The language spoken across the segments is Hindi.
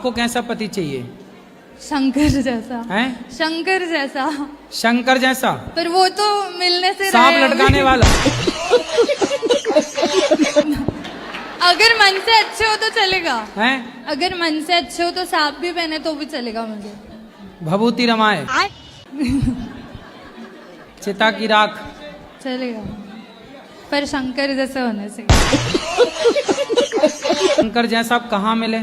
आपको कैसा पति चाहिए? शंकर जैसा हैं? शंकर जैसा। शंकर जैसा? पर वो तो मिलने से सांप रहे लटकाने वाला? अगर मन से अच्छे हो तो चलेगा। हैं? अगर मन से अच्छे हो तो सांप भी पहने तो भी चलेगा मुझे। भभूति रमाए, चिता की राख चलेगा, पर शंकर जैसे होने से। शंकर जैसा आप कहाँ मिले?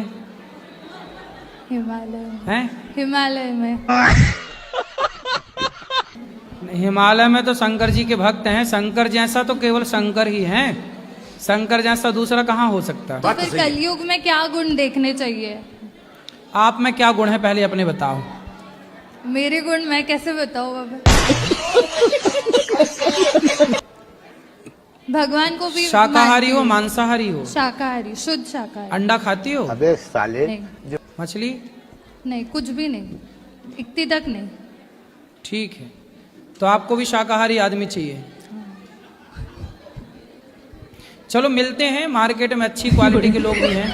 हिमालय में। हैं? हिमालय में। हिमालय में तो शंकर जी के भक्त हैं। शंकर जैसा तो केवल शंकर ही हैं। शंकर जैसा दूसरा कहाँ हो सकता है? तो फिर कलयुग में क्या गुण देखने चाहिए? आप में क्या गुण है पहले अपने बताओ। मेरे गुण मैं कैसे बताऊँ बाबा? भगवान को भी शाकाहारी हो मांसाहारी हो? शाकाहारी, शुद्ध शाकाहारी। अंडा खाती हो? अबे साले। नहीं, मछली? नहीं, कुछ भी नहीं, इतनी तक नहीं। ठीक है, तो आपको भी शाकाहारी आदमी चाहिए। चलो मिलते हैं, मार्केट में अच्छी क्वालिटी के लोग भी हैं।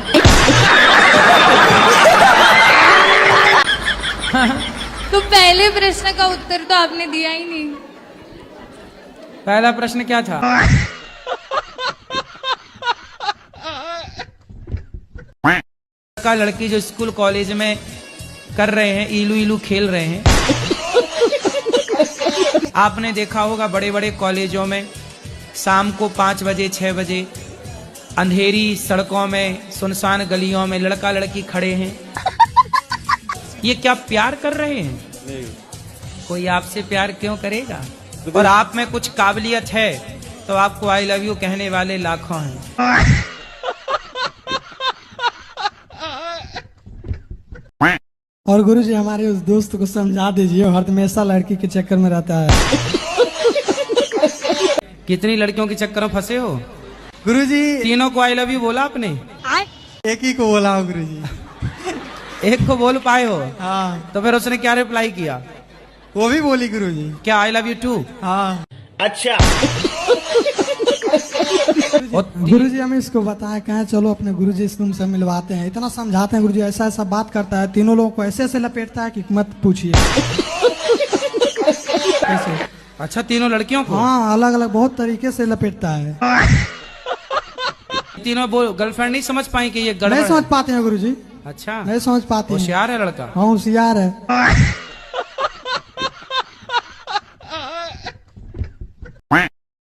तो पहले प्रश्न का उत्तर तो आपने दिया ही नहीं। पहला प्रश्न क्या था? लड़का लड़की जो स्कूल कॉलेज में कर रहे हैं, इलू इलू खेल रहे हैं। आपने देखा होगा बड़े बड़े कॉलेजों में शाम को 5 बजे 6 बजे अंधेरी सड़कों में, सुनसान गलियों में लड़का लड़की खड़े हैं। ये क्या प्यार कर रहे हैं? नहीं। कोई आपसे प्यार क्यों करेगा? और आप में कुछ काबिलियत है तो आपको आई लव यू कहने वाले लाखों हैं। और गुरुजी हमारे उस दोस्त को समझा दीजिए, हर हमेशा लड़की के चक्कर में रहता है। कितनी लड़कियों के चक्कर में फंसे हो? गुरुजी तीनों को आई लव यू बोला आपने? एक ही को बोला हो गुरुजी। एक को बोल पाए हो? हाँ। तो फिर उसने क्या रिप्लाई किया? वो भी बोली गुरुजी। क्या आई लव यू टू? हाँ। अच्छा। गुरुजी हमें इसको बताया, कहे चलो अपने गुरुजी से तुमसे मिलवाते हैं। इतना समझाते हैं गुरुजी, ऐसा ऐसा बात करता है, तीनों लोगों को ऐसे ऐसे लपेटता है कि मत पूछिए। ऐसे। अच्छा, तीनों लड़कियों को? हाँ, अलग अलग बहुत तरीके से लपेटता है। तीनों गर्लफ्रेंड नहीं समझ पाई कि ये गड़बड़ नहीं है? समझ पाते हैं गुरुजी, अच्छा, नहीं समझ पाते हैं। होशियार है लड़का। हाँ होशियार है।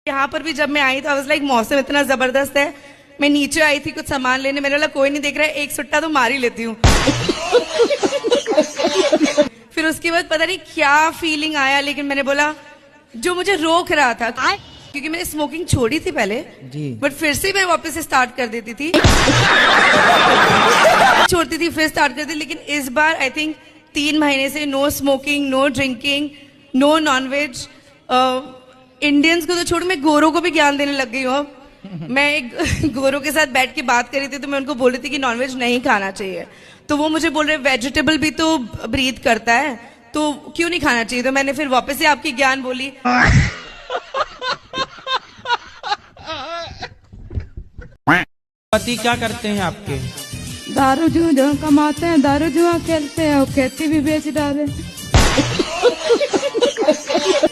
यहाँ पर भी जब मैं आई तो आई वाज लाइक मौसम इतना जबरदस्त है। मैं नीचे आई थी कुछ सामान लेने, मेरे वाला कोई नहीं देख रहा है, एक सुट्टा तो मार ही लेती हूँ। फिर उसके बाद पता नहीं क्या फीलिंग आया, लेकिन मैंने बोला जो मुझे रोक रहा था, क्योंकि मैंने स्मोकिंग छोड़ी थी पहले जी, बट फिर से मैं वापस स्टार्ट कर देती थी। छोड़ती थी फिर स्टार्ट करती, लेकिन इस बार आई थिंक 3 महीने से no smoking, no drinking, no non veg. Indians को तो छोड़, मैं गोरों को भी ज्ञान देने लग गई हूँ अब। मैं एक गोरों के साथ बैठ के बात कर रही थी तो मैं उनको बोल रही थी कि नॉनवेज नहीं खाना चाहिए, तो वो मुझे बोल रहे वेजिटेबल भी तो ब्रीथ करता है तो क्यों नहीं खाना चाहिए। तो मैंने फिर वापस से आपकी ज्ञान बोली। पति क्या करते हैं आपके? दारू जुआ कमाते हैं, दारू जुआ खेलते हैं और खेती भी बेच डाले।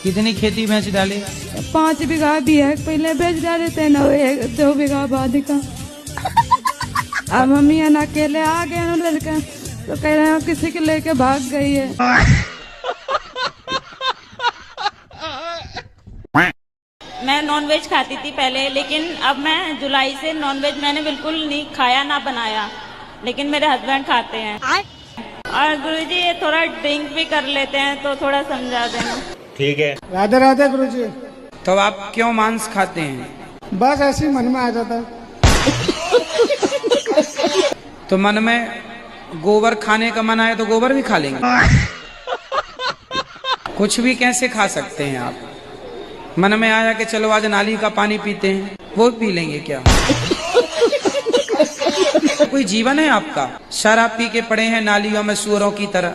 कितनी खेती भैंस डाले? 5 बीघा भी है, पहले बेच डाले थे ना, 2 बीघा बाद का। अब मम्मी अकेले आ गए ना लड़का, तो कह रहे हैं किसी के लेके भाग गई है। मैं नॉनवेज खाती थी पहले, लेकिन अब मैं जुलाई से नॉनवेज मैंने बिल्कुल नहीं खाया ना बनाया, लेकिन मेरे हस्बैंड खाते हैं। और गुरुजी ये थोड़ा ड्रिंक भी कर लेते हैं तो थोड़ा समझा देना। ठीक है। राधे राधे गुरुजी। तो आप क्यों मांस खाते हैं? बस ऐसे ही मन में आ जाता है। तो मन में गोबर खाने का मन आए तो गोबर भी खा लेंगे? कुछ भी कैसे खा सकते हैं आप? मन में आया कि चलो आज नाली का पानी पीते हैं, वो पी लेंगे क्या? कोई जीवन है आपका? शराब पी के पड़े हैं नालियों में सुअरों की तरह।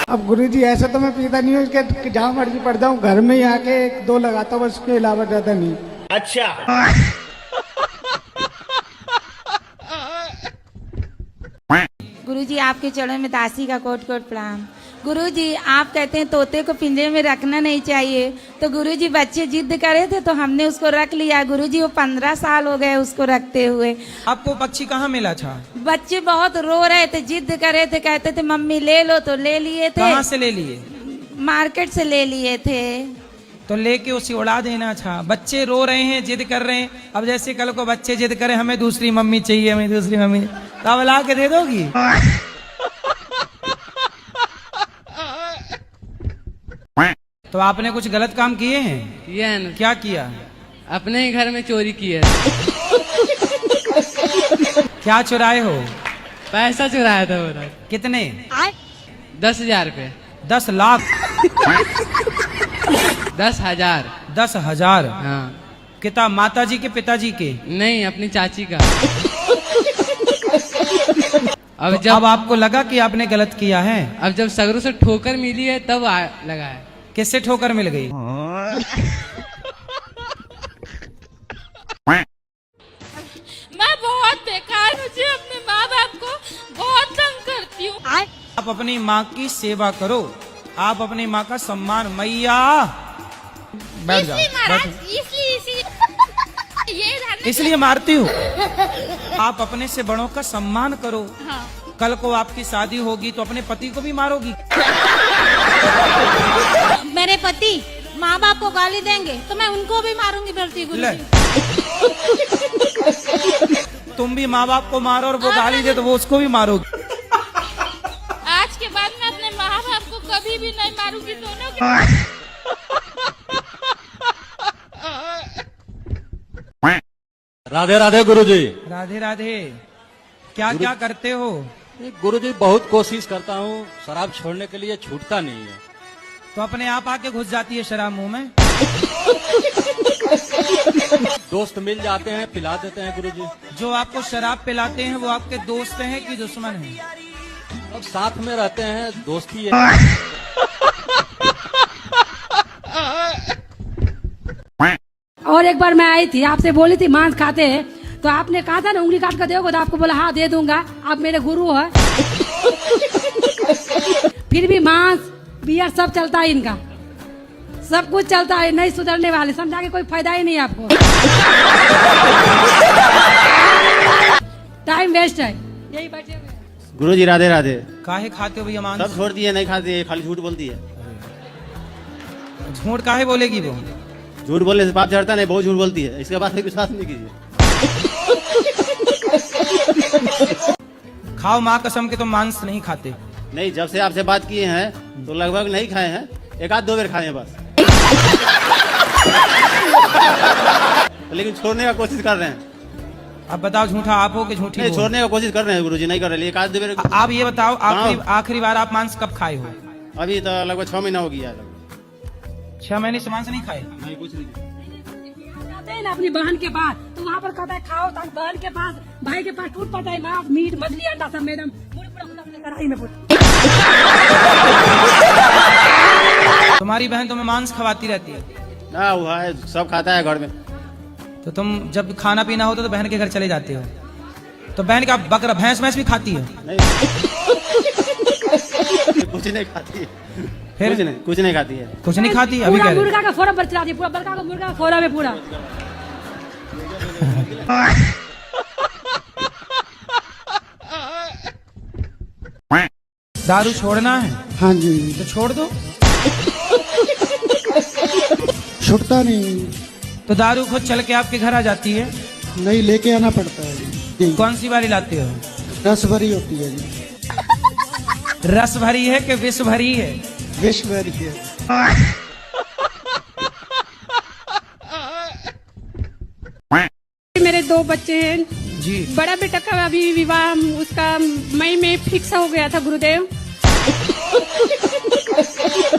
अब गुरुजी ऐसा तो मैं पीता नहीं हूँ, उसके जहाँ मर्जी पड़ जाऊँ, घर में ही आके 1-2 लगाता हूँ, बस उसके अलावा ज्यादा नहीं। अच्छा। गुरुजी आपके चरणों में दासी का कोट कोट प्रणाम। गुरुजी आप कहते हैं तोते को पिंजरे में रखना नहीं चाहिए, तो गुरुजी बच्चे जिद करे थे तो हमने उसको रख लिया। गुरुजी वो 15 साल हो गए उसको रखते हुए। आपको पक्षी कहाँ मिला था? बच्चे बहुत रो रहे थे, जिद करे थे, कहते थे मम्मी ले लो, तो ले लिए थे। कहाँ से ले लिए? मार्केट से ले लिए थे। तो लेके उसे उड़ा देना था। बच्चे रो रहे हैं, जिद कर रहे हैं। अब जैसे कल को बच्चे जिद करें हमें दूसरी मम्मी चाहिए, हमें दूसरी मम्मी, तो अब ला के दे दोगी? तो आपने कुछ गलत काम किए हैं? किया है ना। क्या किया? अपने ही घर में चोरी की है। क्या चुराए हो? पैसा चुराया था वो। कितने? 10,000 रुपये। 10 लाख? 10,000। 10,000? हाँ। किता माता जी के पिताजी के? नहीं, अपनी चाची का। अब आपको लगा कि आपने गलत किया है? अब जब सगरों से ठोकर मिली है तब लगा है। किससे ठोकर मिल गई? मैं बहुत बेकार, मुझे अपने माँ बाप को बहुत तंग करती हूँ। आप अपनी माँ की सेवा करो, आप अपनी माँ का सम्मान। मैया बैठ जाओ, बैठो। इसलिए मारती हूँ। आप अपने से बड़ों का सम्मान करो। हाँ। कल को आपकी शादी होगी तो अपने पति को भी मारोगी। मेरे पति माँ बाप को गाली देंगे तो मैं उनको भी मारूंगी बेटी। ले। तुम भी माँ बाप को मारो और वो गाली दे तो वो उसको भी मारोगी। आज के बाद मैं अपने माँ बाप को कभी भी नहीं मारूंगी, दोनों के। राधे राधे गुरुजी। राधे राधे। क्या क्या करते हो? गुरुजी बहुत कोशिश करता हूँ, शराब छोड़ने के लिए छूटता नहीं है। तो अपने आप आके घुस जाती है शराब मुंह में। दोस्त मिल जाते हैं, पिला देते हैं गुरुजी। जो आपको शराब पिलाते हैं वो आपके दोस्त हैं कि दुश्मन हैं? अब साथ में रहते हैं, दोस्ती है। और एक बार मैं आई थी, आपसे बोली थी मांस खाते हैं, तो आपने कहा था ना उंगली काट कर दोगे, तो आपको बोला हाँ दे दूंगा, आप मेरे गुरु है। फिर भी मांस बियर सब चलता है इनका, सब कुछ चलता है, नहीं सुधरने वाले, समझा के कोई फायदा ही नहीं आपको। टाइम वेस्ट है, यही बैठे हुए। गुरुजी राधे राधे। काहे खाते हो भैया मांस? सब छोड़ दिए, नहीं खाते, खाली झूठ बोलती है। झूठ काहे बोलेगी वो? झूठ बोलने से पाप चढ़ता नहीं, बहुत झूठ बोलती है, इसके बाद विश्वास नहीं कीजिए। खाओ माँ कसम के तुम मांस नहीं खाते। नहीं, जब से आपसे बात किए हैं तो लगभग नहीं खाए हैं, 1-2 बार खाए हैं बस। लेकिन छोड़ने का कोशिश कर रहे हैं। अब बताओ झूठा आप हो कि झूठी? नहीं, छोड़ने का कोशिश कर रहे हैं गुरुजी, नहीं कर रहे, 1-2 बार। आप ये बताओ आखिरी बार आप मांस कब खाए हो? अभी तो लगभग 6 महीना हो गया। 6 महीने से मांस नहीं खाए? नहीं, कुछ नहीं। जाते हैं ना अपनी बहन के पास, तो वहाँ पर कहता है खाओ, तो बहन के पास, भाई के पास टूट पड़ता है मांस, मीट, मछली, अंडा सब मैडम कढ़ाई में। तुम्हारी बहन तुम्हें मांस खवाती रहती है? ना, वो है, सब खाता है घर में। तो तुम जब खाना पीना होता तो बहन के घर चले जाते हो? तो बहन का बकरा भैंस भैंस भी खाती है? नहीं। कुछ नहीं खाती है। फिर कुछ नहीं खाती है। कुछ नहीं खाती? अभी पूरा मुर्गा का फोड़ा पर चला दी, पूरा बड़का का मुर्गा फोड़ा में पूरा। दारू छोड़ना है? हाँ जी। तो छोड़ दो। छुटता नहीं। तो दारू खुद चल के आपके घर आ जाती है? नहीं, लेके आना पड़ता है जी। कौन सी वाली लाते हो? रस भरी होती है जी। रस भरी है कि विष भरी है? विष भरी है। मेरे 2 बच्चे हैं जी। बड़ा बेटा का अभी विवाह उसका मई में फिक्स हो गया था गुरुदेव।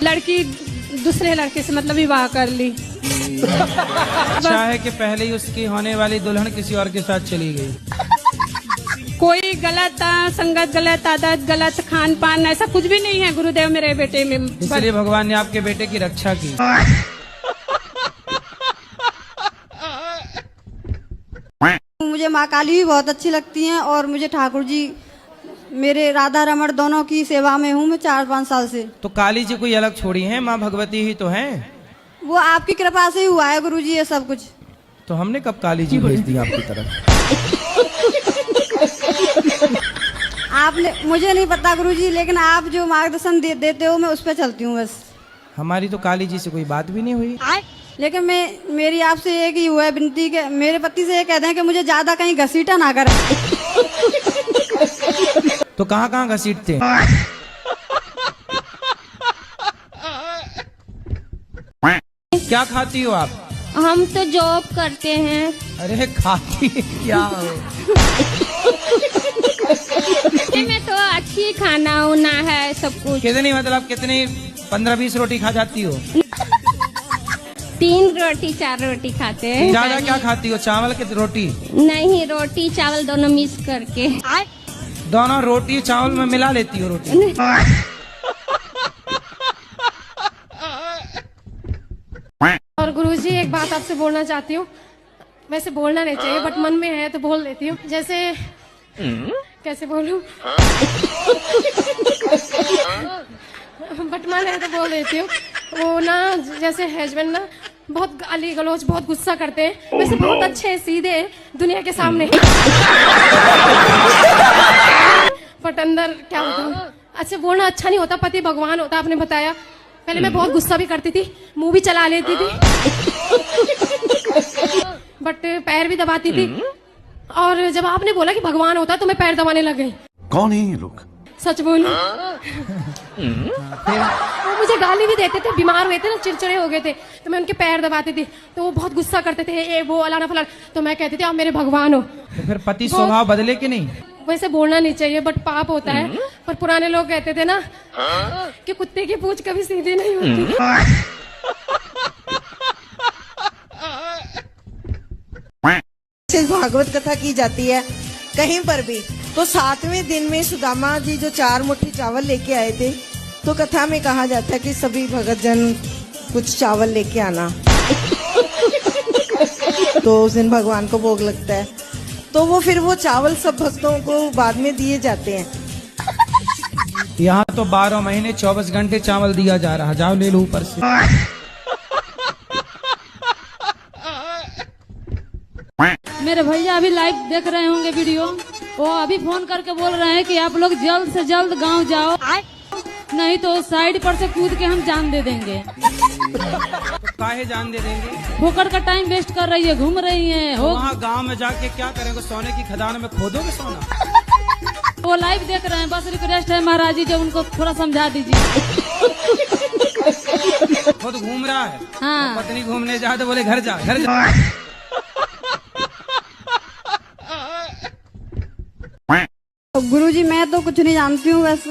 लड़की दूसरे लड़के से मतलब विवाह कर ली। अच्छा है कि पहले ही उसकी होने वाली दुल्हन किसी और के साथ चली गई। कोई गलत संगत, गलत आदत, गलत खान पान, ऐसा कुछ भी नहीं है गुरुदेव मेरे बेटे में। इसलिए भगवान ने आपके बेटे की रक्षा की। मुझे माँ काली भी बहुत अच्छी लगती हैं और मुझे ठाकुर जी मेरे राधा रमण दोनों की सेवा में हूँ मैं 4-5 साल से। तो काली जी कोई अलग छोड़ी है, माँ भगवती ही तो हैं। वो आपकी कृपा से ही हुआ है गुरुजी ये सब कुछ। तो हमने कब काली जी भेज दी आपकी तरफ? आपने, मुझे नहीं पता गुरुजी, लेकिन आप जो मार्गदर्शन देते हो मैं उस पर चलती हूँ बस। हमारी तो काली जी से कोई बात भी नहीं हुई। लेकिन मेरी आपसे एक ही हुआ है विनती के, मेरे पति से ये कहते हैं कि मुझे ज्यादा कहीं घसीटा ना करे। तो कहाँ कहाँ घसीटते हैं? क्या खाती हो आप? हम तो जॉब करते हैं। अरे खाती क्या हो? में तो अच्छी खाना होना है सब कुछ। कितनी मतलब कितनी 15-20 रोटी खा जाती हो? 3 रोटी 4 रोटी खाते हैं। ज्यादा क्या खाती हो, चावल की रोटी? नहीं, रोटी चावल दोनों मिक्स करके। दोनों रोटी चावल में मिला लेती हो रोटी? और गुरुजी एक बात आपसे बोलना चाहती हूँ, वैसे बोलना नहीं चाहिए बट मन में है तो बोल देती हूँ। जैसे कैसे बोलूं, बट मन है तो बोल देती हूँ। वो ना जैसे हस्बैंड ना बहुत गाली गलौज बहुत गुस्सा करते हैं, वैसे बहुत अच्छे हैं, सीधे हैं दुनिया के सामने, बट अंदर क्या बताऊं, अच्छा बोलना अच्छा नहीं होता, पति भगवान होता आपने बताया। पहले मैं बहुत गुस्सा भी करती थी, मुंह भी चला लेती थी, बट पैर भी दबाती थी। और जब आपने बोला कि भगवान होता तो मैं पैर दबाने लग गई। कौन है ये लोग? सच बोलूं, वो मुझे गाली भी देते थे, बीमार हुए थे ना, चिड़चिड़े हो गए थे, तो मैं उनके पैर दबाती थी, तो वो बहुत गुस्सा करते थे, ये वो अलाना फलाना, तो मैं कहती थी आप मेरे भगवान हो। तो फिर पति स्वभाव बदले कि नहीं? वैसे बोलना नहीं चाहिए बट पाप होता है, पर पुराने लोग कहते थे ना कि कुत्ते की पूंछ कभी सीधी नहीं होती। भागवत कथा की जाती है कहीं पर भी, तो 7वें दिन में सुदामा जी जो 4 मुट्ठी चावल लेके आए थे, तो कथा में कहा जाता है कि सभी भगत जन कुछ चावल लेके आना। तो उस दिन भगवान को भोग लगता है, तो वो फिर वो चावल सब भक्तों को बाद में दिए जाते हैं। यहाँ तो 12 महीने 24 घंटे चावल दिया जा रहा, जाओ ले लो ऊपर से। मेरे भैया अभी लाइव देख रहे होंगे वीडियो, वो अभी फोन करके बोल रहे हैं कि आप लोग जल्द से जल्द गांव जाओ, नहीं तो साइड पर से कूद के हम जान दे देंगे। तो काहे जान दे देंगे? फोकट का टाइम वेस्ट कर रही है, घूम रही है। तो वहाँ गांव में जाके क्या करेंगे? सोने की खदान में खोदोगे सोना? वो लाइव देख रहे हैं, बस रिक्वेस्ट है महाराज जी जो उनको थोड़ा समझा दीजिए। खुद घूम रहा है, हाँ। तो पत्नी घूमने जा तो बोले घर जा, घर जा। गुरुजी मैं तो कुछ नहीं जानती हूँ, बस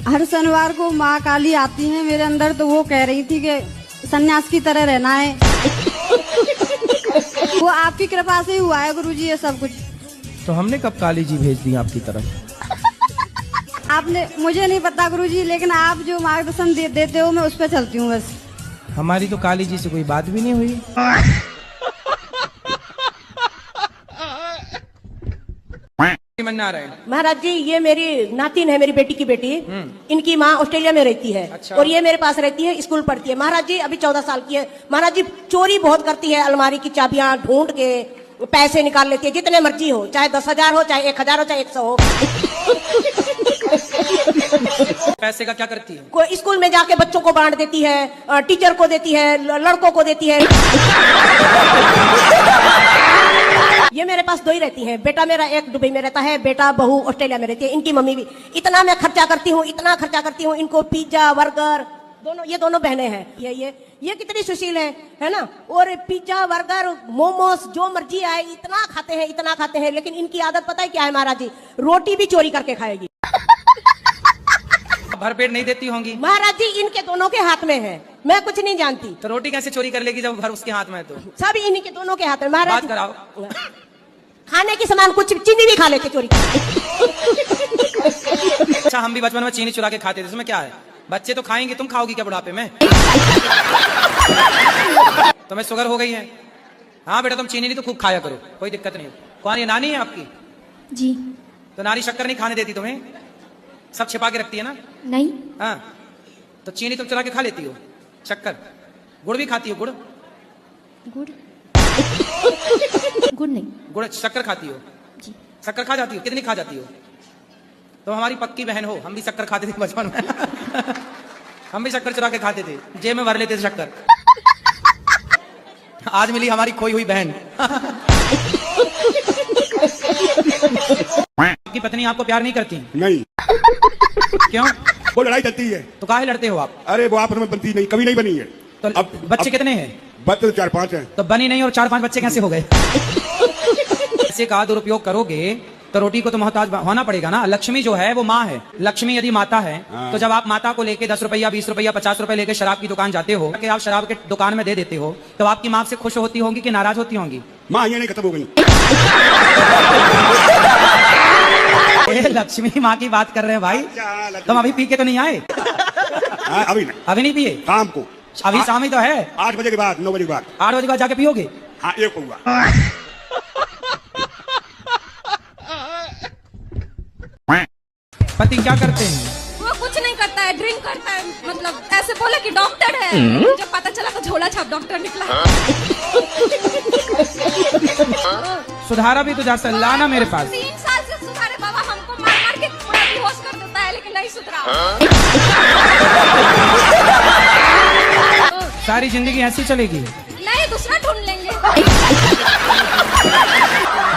हर शनिवार को माँ काली आती है मेरे अंदर, तो वो कह रही थी कि सन्यास की तरह रहना है। वो आपकी कृपा से ही हुआ है गुरुजी ये सब कुछ। तो हमने कब काली जी भेज दी आपकी तरफ? आपने, मुझे नहीं पता गुरुजी, लेकिन आप जो मार्गदर्शन देते हो मैं उस पर चलती हूँ बस। हमारी तो काली जी से कोई बात भी नहीं हुई। महाराज जी ये मेरी नातिन है, मेरी बेटी की बेटी, इनकी माँ ऑस्ट्रेलिया में रहती है। अच्छा। और ये मेरे पास रहती है, स्कूल पढ़ती है। महाराज जी अभी 14 साल की है। महाराज जी चोरी बहुत करती है, अलमारी की चाबियां ढूंढ के पैसे निकाल लेती है, जितने मर्जी हो, चाहे 10,000 हो, चाहे 1,000 हो, चाहे 100 हो। पैसे का क्या करती है? कोई स्कूल में जाके बच्चों को बांट देती है, टीचर को देती है, लड़कों को देती है। ये मेरे पास 2 ही रहती हैं, बेटा मेरा एक दुबई में रहता है, बेटा बहू ऑस्ट्रेलिया में रहती है, इनकी मम्मी भी। इतना मैं खर्चा करती हूँ, इतना खर्चा करती हूँ, इनको पिज्जा बर्गर, दोनों ये दोनों बहनें हैं, ये कितनी सुशील है ना। और पिज्जा बर्गर मोमोस जो मर्जी आए इतना खाते हैं, लेकिन इनकी आदत पता है क्या है महाराज जी? रोटी भी चोरी करके खाएगी। भरपेट नहीं देती होंगी? महाराज जी इनके दोनों के हाथ में है, मैं कुछ नहीं जानती। तो रोटी कैसे चोरी कर लेगी जब भर उसके हाथ में है? तो सब इन्हीं के दोनों के हाथ में। महाराज बात कराओ। खाने की सामान कुछ चीनी भी खा लेते चोरी। अच्छा हम भी बचपन में चीनी चुरा के खाते थे, इसमें क्या है? बच्चे तो खाएंगे, तुम खाओगी क्या बुढ़ापे में? तुम्हें शुगर हो गई है? हाँ बेटा तुम चीनी नहीं तो खूब खाया करो, कोई दिक्कत नहीं। कौन ये नानी है आपकी? जी। तो नानी शक्कर नहीं खाने देती तुम्हें? सब छिपा के रखती है ना? नहीं। हाँ, तो चीनी तुम चुरा के खा लेती हो? शक्कर, गुड़ भी खाती हो? गुड़ गुड़ गुड़ नहीं, गुड़ शक्कर खाती हो? शक्कर खा जाती हो? कितनी खा जाती हो? तो हमारी पक्की बहन हो, हम भी शक्कर खाते थे बचपन में। हम भी शक्कर चुरा के खाते थे, जेब में भर लेते थे शक्कर। आज मिली हमारी खोई हुई बहन। आपकी पत्नी आपको प्यार नहीं करती? नहीं। क्यों? वो लड़ाई चलती है। तो काहे लड़ते हो आप? अरे वो आपस में बनती नहीं, कभी नहीं बनी है। तो अब बच्चे कितने हैं? बच्चे 4-5 हैं। तो बनी नहीं और 4-5 बच्चे कैसे हो गए? पैसे का दुरुपयोग करोगे तो रोटी को तो मोहताज होना पड़ेगा ना। लक्ष्मी जो है वो माँ है। लक्ष्मी यदि माता है तो जब आप माता को लेके 10 रुपया 20 रुपया 50 रुपए लेके शराब की दुकान जाते हो, कि आप शराब के दुकान में दे देते हो, तो आपकी माँ से खुश होती होंगी कि नाराज होती होंगी? माँ ये नहीं खत्म हो गई। लक्ष्मी माँ की बात कर रहे हैं भाई। तुम अभी पी के तो नहीं आए? अभी नहीं पिए? शाम को। अभी शाम ही तो है। 8 बजे के बाद, 9 बजे के बाद। 8 बजे के बाद जाके पियोगे? हाँ, एक होगा। पति क्या करते हैं? वो कुछ नहीं करता है, ड्रिंक करता है। मतलब ऐसे बोले कि डॉक्टर है, जब पता चला तो झोला छाप डॉक्टर निकला। सुधारा भी तो जा सकता, लाना मेरे पास। 3 साल से सुधारे बाबा, हमको मार मार के पूरा बेहोश कर देता है, लेकिन नहीं सुधरा। सारी जिंदगी ऐसी चलेगी? नहीं, दूसरा ढूंढ लेंगे।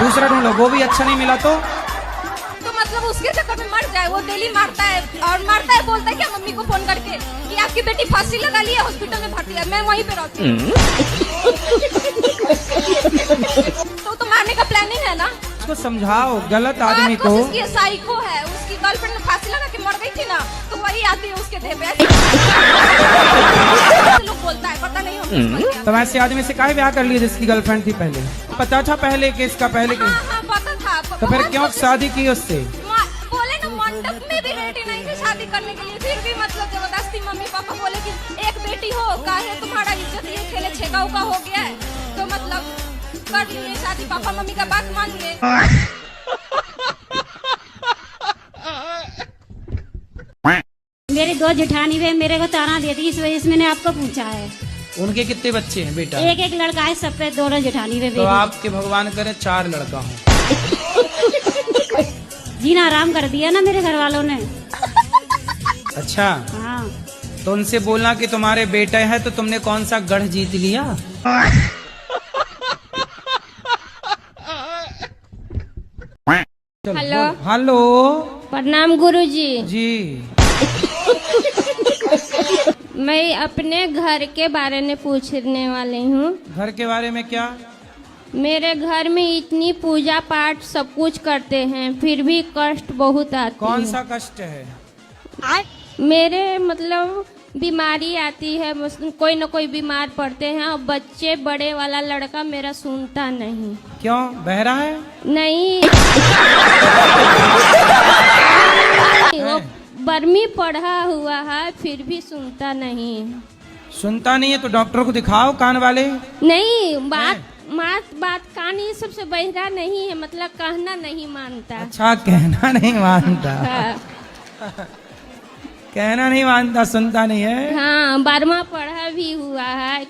दूसरा ढूंढ लो, वो भी अच्छा नहीं मिला तो मतलब उसके चक्कर में मर जाए। वो डेली मारता है और मारता है, बोलता है क्या मम्मी को फोन करके कि आपकी बेटी फांसी लगा ली है, हॉस्पिटल में भर्ती है, मैं वहीं पे रहती हूँ। तो मारने का प्लानिंग है ना? उसको समझाओ, गलत आदमी को। उसकी साइको है, उसकी गर्लफ्रेंड ने फांसी लगा के मर गई थी ना, तो वही आती है उसके देह पे। लोग बोलता है, पता नहीं हमको। तो ऐसे आदमी से काहे ब्याह कर लिया जिसकी गर्लफ्रेंड थी पहले? पता था पहले कि इसका पहले कि... हाँ, पता था। तो फिर क्यों शादी की उससे? बोले ना मंडप में भी रेडी नहीं थी शादी करने के लिए, फिर भी मतलब जबरदस्ती मम्मी पापा बोले कि एक बेटी हो, काहे तुम्हारा इज्जत ये खेले छेगा उगा हो गया है, तो मतलब कर लिए शादी। पापा मम्मी का बात मान लिए। मेरी 2 जेठानी वे मेरे को ताना देती, इस वजह से मैंने आपको पूछा है। उनके कितने बच्चे हैं बेटा? एक लड़का है, सब पे 2 जेठानी वे। तो आपके भगवान करे 4 लड़का हो। जीना आराम कर दिया ना मेरे घर वालों ने। अच्छा। हाँ। तो उनसे बोलना कि तुम्हारे बेटे हैं तो तुमने कौन सा गढ़ जीत लिया? हेलो। हेलो। प्रणाम गुरुजी। जी। मैं अपने घर के बारे में पूछने वाली हूँ। घर के बारे में क्या? मेरे घर में इतनी पूजा पाठ सब कुछ करते हैं, फिर भी कष्ट बहुत आती है। कौन सा कष्ट है? मेरे मतलब बीमारी आती है, कोई न कोई बीमार पड़ते हैं, और बच्चे बड़े वाला लड़का मेरा सुनता नहीं। क्यों, बहरा है? नहीं, वो बर्मी पढ़ा हुआ है, फिर भी सुनता नहीं। सुनता नहीं है तो डॉक्टर को दिखाओ, कान वाले। नहीं, बात कान ये सबसे बहरा नहीं है, मतलब कहना नहीं मानता। अच्छा, कहना नहीं मानता। हाँ। कहना नहीं मानता, सुनता नहीं है। हाँ, 12वां पढ़ा भी हुआ है।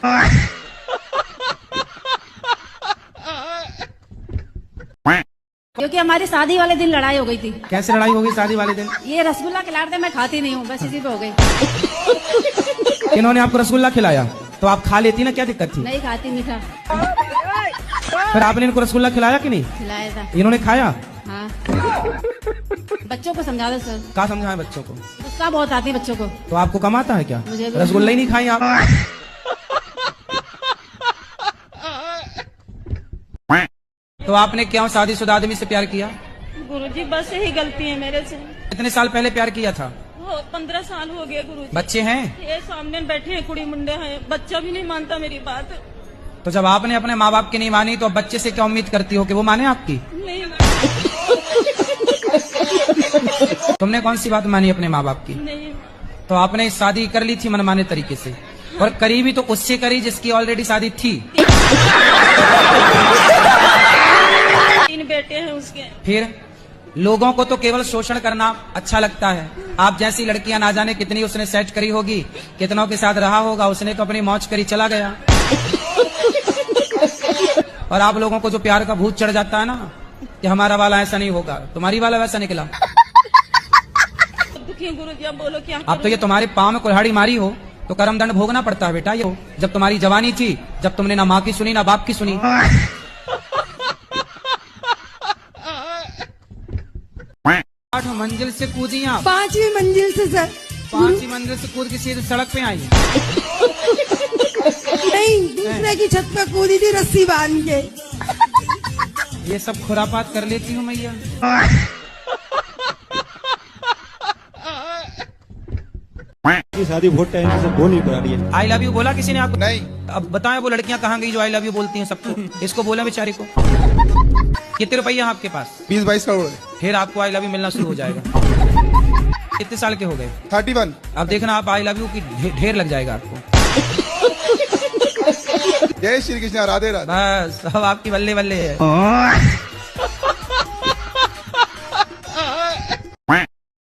क्योंकि हमारी शादी वाले दिन लड़ाई हो गई थी। कैसे लड़ाई हो गई शादी वाले दिन? ये रसगुल्ला खिलाते मैं खाती नहीं हूँ, बस इसी पे हो गई। इन्होंने आपको रसगुल्ला खिलाया तो आप खा लेती ना, क्या दिक्कत थी? नहीं खाती मीठा। फिर आपने इनको रसगुल्ला खिलाया कि नहीं? खिलाया था। इन्होंने खाया? हाँ। बच्चों को समझा दो सर। क्या समझाए बच्चों को? गुस्सा बहुत आती है बच्चों को। तो आपको कम आता है क्या? मुझे रसगुल्ला ही नहीं खाई आप? तो आपने क्यों शादीशुदा आदमी से प्यार किया? गुरुजी बस यही गलती है मेरे से। कितने साल पहले प्यार किया था? वो 15 साल हो गए गुरुजी। बच्चे हैं? ये सामने बैठे हैं, कुड़ी मुंडे हैं, बच्चा भी नहीं मानता मेरी बात। तो जब आपने अपने माँ बाप की नहीं मानी तो अब बच्चे से क्या उम्मीद करती हो कि वो माने आपकी? नहीं। तुमने कौन सी बात मानी अपने माँ बाप की? नहीं। तो आपने शादी कर ली थी मनमाने तरीके से, और करी भी तो उससे करी जिसकी ऑलरेडी शादी थी। 3 बेटे हैं उसके। फिर लोगों को तो केवल शोषण करना अच्छा लगता है। आप जैसी लड़कियां ना जाने कितनी उसने सेट करी होगी, कितनों के साथ रहा होगा, उसने तो अपनी मौज करी चला गया। और आप लोगों को जो प्यार का भूत चढ़ जाता है ना कि हमारा वाला ऐसा नहीं होगा, तुम्हारी वाला वैसा निकला। गुरुजी अब बोलो क्या अब तो ये तुम्हारे पाँव में कुल्हाड़ी मारी हो तो कर्म दंड भोगना पड़ता है बेटा। ये जब तुम्हारी जवानी थी, जब तुमने ना माँ की सुनी ना बाप की सुनी। 8 मंजिल से कूदी आप? 5वीं मंजिल से सर। 5वीं मंजिल से कूद के सीधे सड़क पे आई? नहीं, दूसरे की छत पे कूदी थी रस्सी बांध के। ये सब खुरापात कर लेती हूँ मैया। की शादी बहुत टाइम से हो नहीं पा रही है। आई लव यू बोला किसी ने आपको? नहीं। अब बताएं वो लड़कियां कहाँ गई जो आई लव यू बोलती हैं सबको? इसको बोला बेचारी को। कितने रुपया है आपके पास? 20-22 करोड़। फिर आपको आई लव यू मिलना शुरू हो जाएगा। कितने साल के हो गए? 31। अब देखना आप आई लव यू की ढेर लग जाएगा आपको। जय श्री कृष्ण, राधे राधे। बस अब आपकी बल्ले बल्ले है।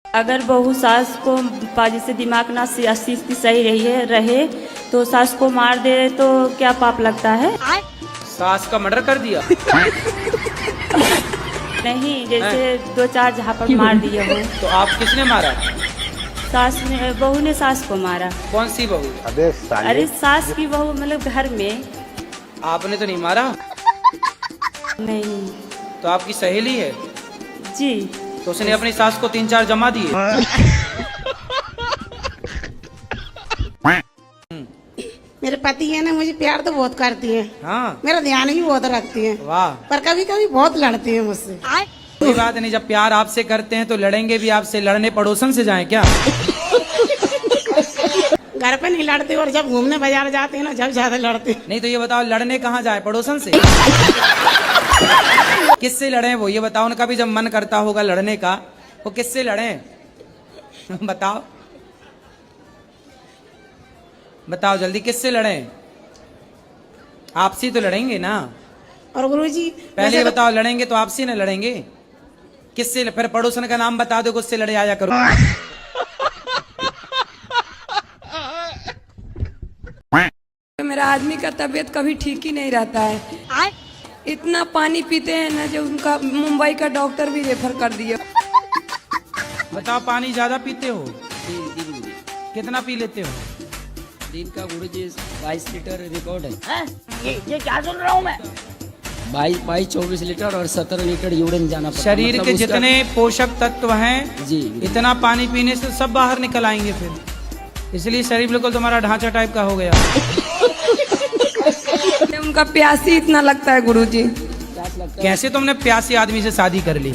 अगर बहू सास को जैसे दिमाग ना सही रहे तो सास को मार दे तो क्या पाप लगता है? सास का मर्डर कर दिया? नहीं, जैसे 2-4 झापड़ मार दिए हो। तो आप किसने मारा? सास ने, बहू ने सास को मारा। कौन सी बहू? अरे सास की बहू मतलब घर में। आपने तो नहीं मारा? नहीं। तो आपकी सहेली है? जी। तो उसने अपनी सास को 3-4 जमा दिए। मेरे पति है ना, मुझे प्यार तो बहुत करती है। हाँ। मेरा ध्यान भी बहुत रखती है। वाह। पर कभी कभी बहुत लड़ती है मुझसे। कोई बात नहीं, जब प्यार आपसे करते हैं तो लड़ेंगे भी आपसे। लड़ने पड़ोसन से जाएं क्या? घर पे नहीं लड़ते और जब घूमने बाजार जाते हैं ना जब ज्यादा लड़ते। नहीं तो ये बताओ लड़ने कहाँ जाए? पड़ोसन से? किससे लड़े वो ये बताओ? उनका भी जब मन करता होगा लड़ने का, वो किससे लड़े? बताओ बताओ जल्दी, किससे लड़े? आपसी तो लड़ेंगे ना। और गुरुजी पहले बताओ, लड़ेंगे तो आपसी न लड़ेंगे? किससे? फिर पड़ोसन का नाम बता दो, उससे लड़े आया करो। मेरा आदमी का तबीयत कभी ठीक ही नहीं रहता है। इतना पानी पीते हैं ना जो उनका मुंबई का डॉक्टर भी रेफर कर दिया। बताओ, पानी ज्यादा पीते हो? कितना पी लेते हो दिन का? गुरुजी 22 लीटर रिकॉर्ड है। ये क्या सुन रहा हूँ मैं? 24 लीटर और 17 लीटर यूरिन जाना पड़ता। शरीर मतलब के जितने पोषक तत्व हैं जी, इतना पानी पीने से सब बाहर निकल आएंगे फिर। इसलिए शरीर बिल्कुल तुम्हारा ढांचा टाइप का हो गया। उनका प्यासी इतना लगता है गुरुजी। कैसे तुमने प्यासी आदमी से शादी कर ली?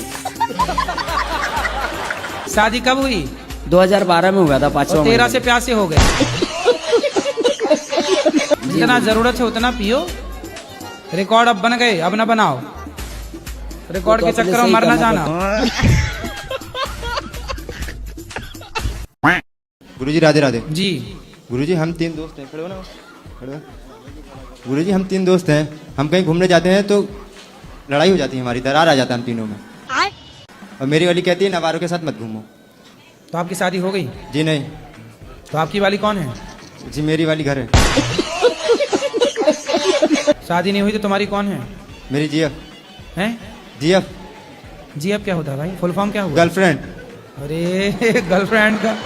शादी कब हुई? 2012 में हुआ था, 5वां। 13 से प्यासे हो गए। जितना जरूरत है उतना पियो। रिकॉर्ड अब बन गए, अब ना बनाओ। रिकॉर्ड के चक्कर में मरना जाना। गुरुजी राधे राधे। जी गुरुजी, हम 3 दोस्त हैं। खड़े हो ना, खड़े हो। गुरुजी, हम 3 दोस्त हैं। हम कहीं घूमने जाते हैं तो लड़ाई हो जाती है हमारी, दरार आ जाता है हम तीनों में। और मेरी वाली कहती है नवारों के साथ मत घूमो। तो आपकी शादी हो गई? जी नहीं। तो आपकी वाली कौन है? जी मेरी वाली घर है। शादी नहीं हुई तो तुम्हारी कौन है? मेरी जीएफ है। जीएफ? जीएफ क्या होता है भाई? फुल फॉर्म क्या हुआ? गर्लफ्रेंड। अरे गर्लफ्रेंड का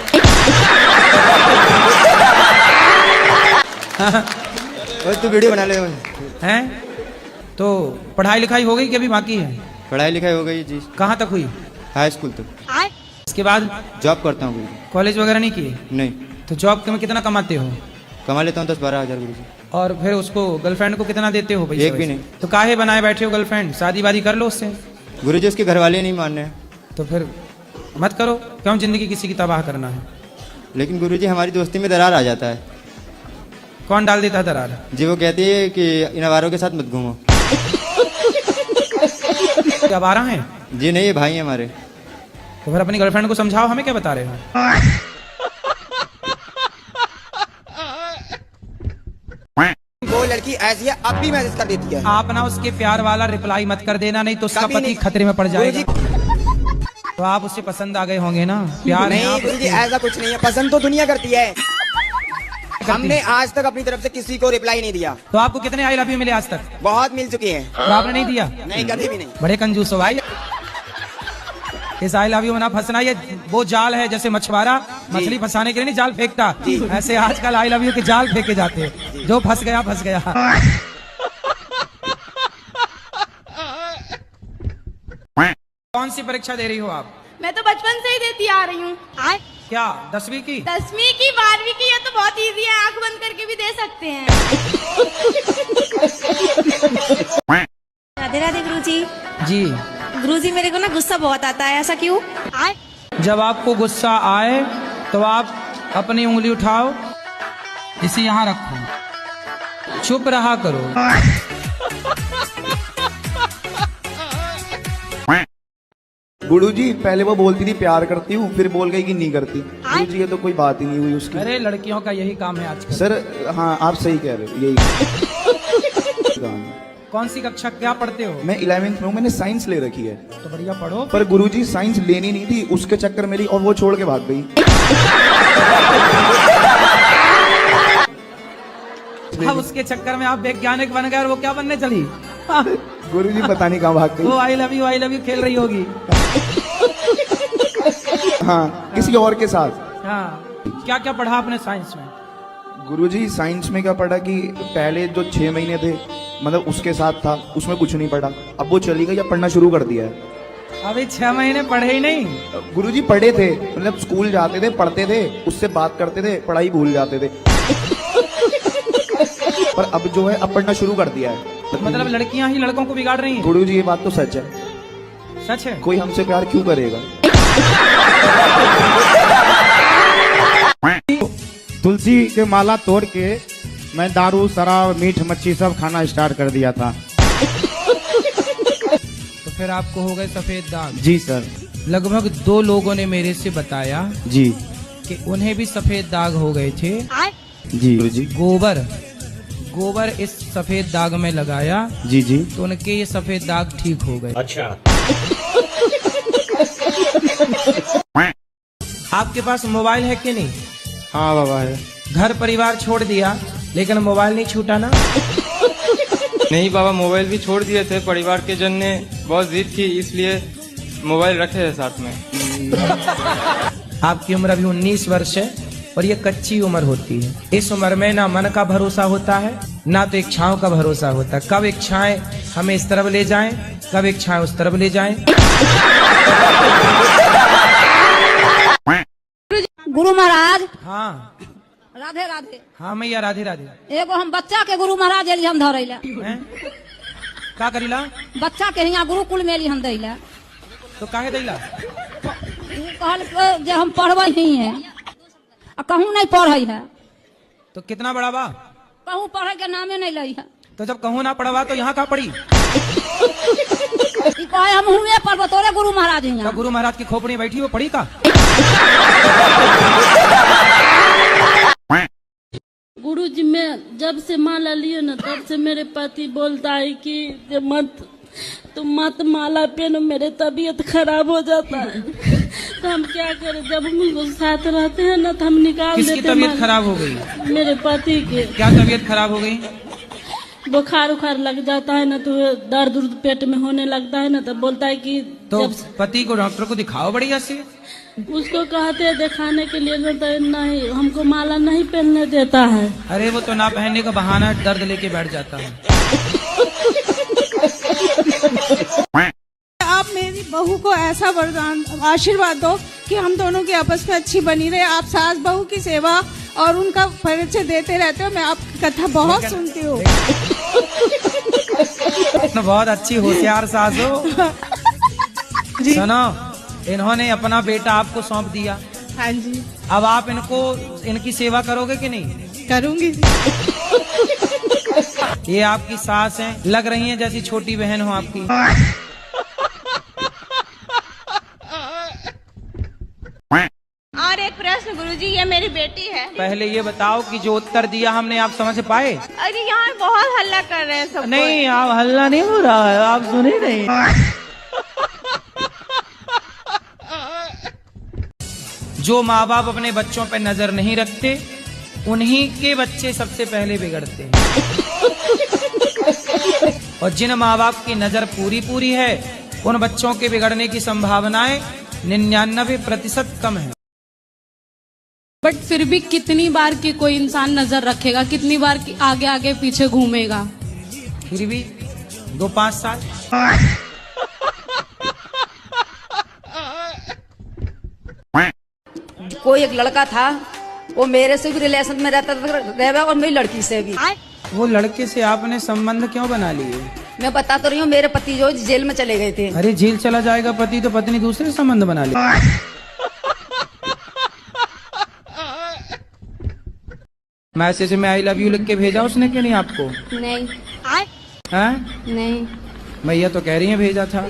तू वीडियो बना ले। हैं? तो पढ़ाई लिखाई हो गई कि अभी बाकी है? पढ़ाई लिखाई हो गई जी। कहाँ तक हुई? हाई स्कूल तक। इसके बाद जॉब करता हूँ। कॉलेज वगैरह नहीं किए? नहीं। तो जॉब में कितना कमाते हो? कमा लेता हूँ 10-12 हज़ार गुरुजी। और फिर उसको गर्लफ्रेंड को कितना देते हो भाई? एक भी नहीं। तो काहे बनाए बैठे हो गर्लफ्रेंड? शादी वादी कर लो उससे। गुरुजी, उसके घर वाले नहीं मान रहे। तो फिर मत करो, क्यों जिंदगी किसी की तबाह करना है? लेकिन गुरुजी, हमारी दोस्ती में दरार आ जाता है। कौन डाल देता है दरार? जी, वो कहती है कि इन आवारों के साथ मत घूमो। क्या आवारा हैं? जी नहीं, ये भाई हैं हमारे। तो फिर अपनी गर्लफ्रेंड को समझाओ, हमें क्या बता रहे हो? वो लड़की ऐसी है, अब भी मैसेज कर देती है। आप ना उसके प्यार वाला रिप्लाई मत कर देना, नहीं तो उसका पति खतरे में पड़ जाएगा। तो आप उससे पसंद आ गए होंगे ना, प्यार है नहीं आप गुरुजी, उसकी। ऐसा कुछ नहीं है, पसंद तो दुनिया करती है। हमने आज तक अपनी तरफ से किसी को रिप्लाई नहीं दिया। तो आपको कितने आई लव यू मिले आज तक? बहुत मिल चुकी हैं। और आपने नहीं दिया? नहीं, कभी भी नहीं। बड़े कंजूस हो भाई। इस आई लव यू में ना फंसना, ये वो जाल है जैसे मछुआरा मछली फंसाने के लिए नहीं जाल फेंकता, ऐसे आजकल आई लव यू के जाल फेंके जाते हैं। जो फंस गया फंस गया। कौन सी परीक्षा दे रही हो आप? मैं तो बचपन से ही देती आ रही हूँ। क्या 10वीं की? 10वीं की, 12वीं की, ये तो बहुत इजी है, आंख बंद करके भी दे सकते हैं। राधे राधे गुरुजी। जी। गुरुजी मेरे को ना गुस्सा बहुत आता है, ऐसा क्यों? जब आपको गुस्सा आए तो आप अपनी उंगली उठाओ, इसे यहाँ रखो, चुप रहा करो। गुरुजी पहले वो बोलती थी प्यार करती हूँ, फिर बोल गई कि नहीं करती। गुरुजी ये तो कोई बात ही नहीं हुई उसकी। अरे लड़कियों का यही काम है आजकल। सर हाँ, आप सही कह रहे हो, यही काम है। कौन सी कक्षा क्या पढ़ते हो? मैं 11वीं में हूँ, मैंने साइंस ले रखी है। तो बढ़िया पढ़ो। पर गुरुजी साइंस लेनी नहीं थी, उसके चक्कर में ली और वो छोड़ के भाग गई। अब उसके चक्कर में आप वैज्ञानिक बन गए और वो क्या बनने चली? गुरुजी पता नहीं कहाँ भाग गई। वो आई लव यू खेल रही होगी। हाँ, किसी और के साथ। हाँ, क्या क्या पढ़ा आपने साइंस में? गुरुजी साइंस में क्या पढ़ा कि पहले जो 6 महीने थे मतलब उसके साथ था, उसमें कुछ नहीं पढ़ा। अब वो चली गई, अब पढ़ना शुरू कर दिया है। अभी 6 महीने पढ़े ही नहीं? गुरुजी पढ़े थे, मतलब स्कूल जाते थे, पढ़ते थे, उससे बात करते थे, पढ़ाई भूल जाते थे। पर अब जो है अब पढ़ना शुरू कर दिया है। मतलब लड़कियां ही लड़कों को बिगाड़ रही हैं? गुरुजी ये बात तो सच है। सच है? कोई हमसे प्यार क्यों करेगा? तुलसी के माला तोड़ के मैं दारू शराब मीठ मच्छी सब खाना स्टार्ट कर दिया था। तो फिर आपको हो गए सफेद दाग? जी सर। लगभग 2 लोगों ने मेरे से बताया जी कि उन्हें भी सफेद दाग हो गए थे। जी गुरुजी। गोबर इस सफेद दाग में लगाया। जी जी। तो उनके ये सफेद दाग ठीक हो गए। अच्छा। आपके पास मोबाइल है कि नहीं? हाँ बाबा है। घर परिवार छोड़ दिया लेकिन मोबाइल नहीं छूटा ना? नहीं बाबा, मोबाइल भी छोड़ दिए थे, परिवार के जन ने बहुत जिद की इसलिए मोबाइल रखे हैं साथ में। आपकी उम्र अभी 19 वर्ष है और ये कच्ची उम्र होती है। इस उम्र में ना मन का भरोसा होता है ना तो इच्छाओं का भरोसा होता है। कब इच्छाएं हमें इस तरफ ले जाएं, कब इच्छाएं उस तरफ ले जाएं। गुरु महाराज। हाँ राधे राधे। हाँ मैया राधे राधे। एगो हम बच्चा के गुरु महाराज एली हम धरैला। का करीला? बच्चा के यहाँ गुरुकुल में एली हम दैला। तो काहे दैला? कहल जे हम पढ़बै ही है, कहूँ नहीं पढ़े है। तो कितना बड़ा बा? कहूँ पढ़े के नामे नहीं लई है। तो जब कहूँ ना पढ़वा तो यहाँ कहाँ पढ़ी? कहे हम हुए पढ़ब तोरे गुरु महाराज यहाँ। गुरु महाराज की खोपड़ी बैठी वो पढ़ी का? गुरु जी मैं जब से माला लिए ना तब से मेरे पति बोलता है कि तुम मत माला पहनो, मेरे तबीयत खराब हो जाता है। तो हम क्या करें, जब हम उनको साथ रहते हैं ना तो हम निकाल देते हैं। किसकी तबीयत खराब हो गई? मेरे पति के। क्या तबीयत खराब हो गई? बुखार उखार लग जाता है ना तो दर्द उर्द पेट में होने लगता है ना तो बोलता है कि तो पति को डॉक्टर को दिखाओ बढ़िया से। उसको कहते हैं दिखाने के लिए तो नहीं, हमको माला नहीं पहनने देता है। अरे वो तो ना पहनने का बहाना दर्द लेके बैठ जाता है। आप मेरी बहू को ऐसा वरदान आशीर्वाद दो कि हम दोनों की आपस में अच्छी बनी रहे। आप सास बहू की सेवा और उनका परिचय देते रहते हो। मैं आपकी कथा बहुत सुनती हूँ। बहुत अच्छी होशियार सास हो। सुनो, इन्होंने अपना बेटा आपको सौंप दिया। हाँ जी। अब आप इनकी सेवा करोगे कि नहीं? करूंगी। ये आपकी सास हैं, लग रही हैं जैसी छोटी बहन हो आपकी। और एक प्रश्न गुरुजी, ये मेरी बेटी है। पहले ये बताओ कि जो उत्तर दिया हमने आप समझ पाए? अरे यहाँ बहुत हल्ला कर रहे हैं सब। नहीं, आप हल्ला नहीं हो रहा है, आप सुने नहीं। जो माँ बाप अपने बच्चों पर नजर नहीं रखते उन्हीं के बच्चे सबसे पहले बिगड़ते हैं। और जिन माँ बाप की नजर पूरी है उन बच्चों के बिगड़ने की संभावनाएं 99% कम है। बट फिर भी कितनी बार की कोई इंसान नजर रखेगा, कितनी बार की आगे आगे पीछे घूमेगा? फिर भी 2-5 साल। कोई एक लड़का था, वो मेरे से भी रिलेशन में रहता था और मेरी लड़की से भी। वो लड़के से आपने संबंध क्यों बना लिए? मैं बता तो रही हूँ, मेरे पति जो जेल में चले गए थे। अरे जेल चला जाएगा पति तो पत्नी दूसरे संबंध बना ले। मैसेज में आई लव यू लिख के भेजा उसने कि नहीं आपको? नहीं। हैं? नहीं। मैया तो कह रही है भेजा था।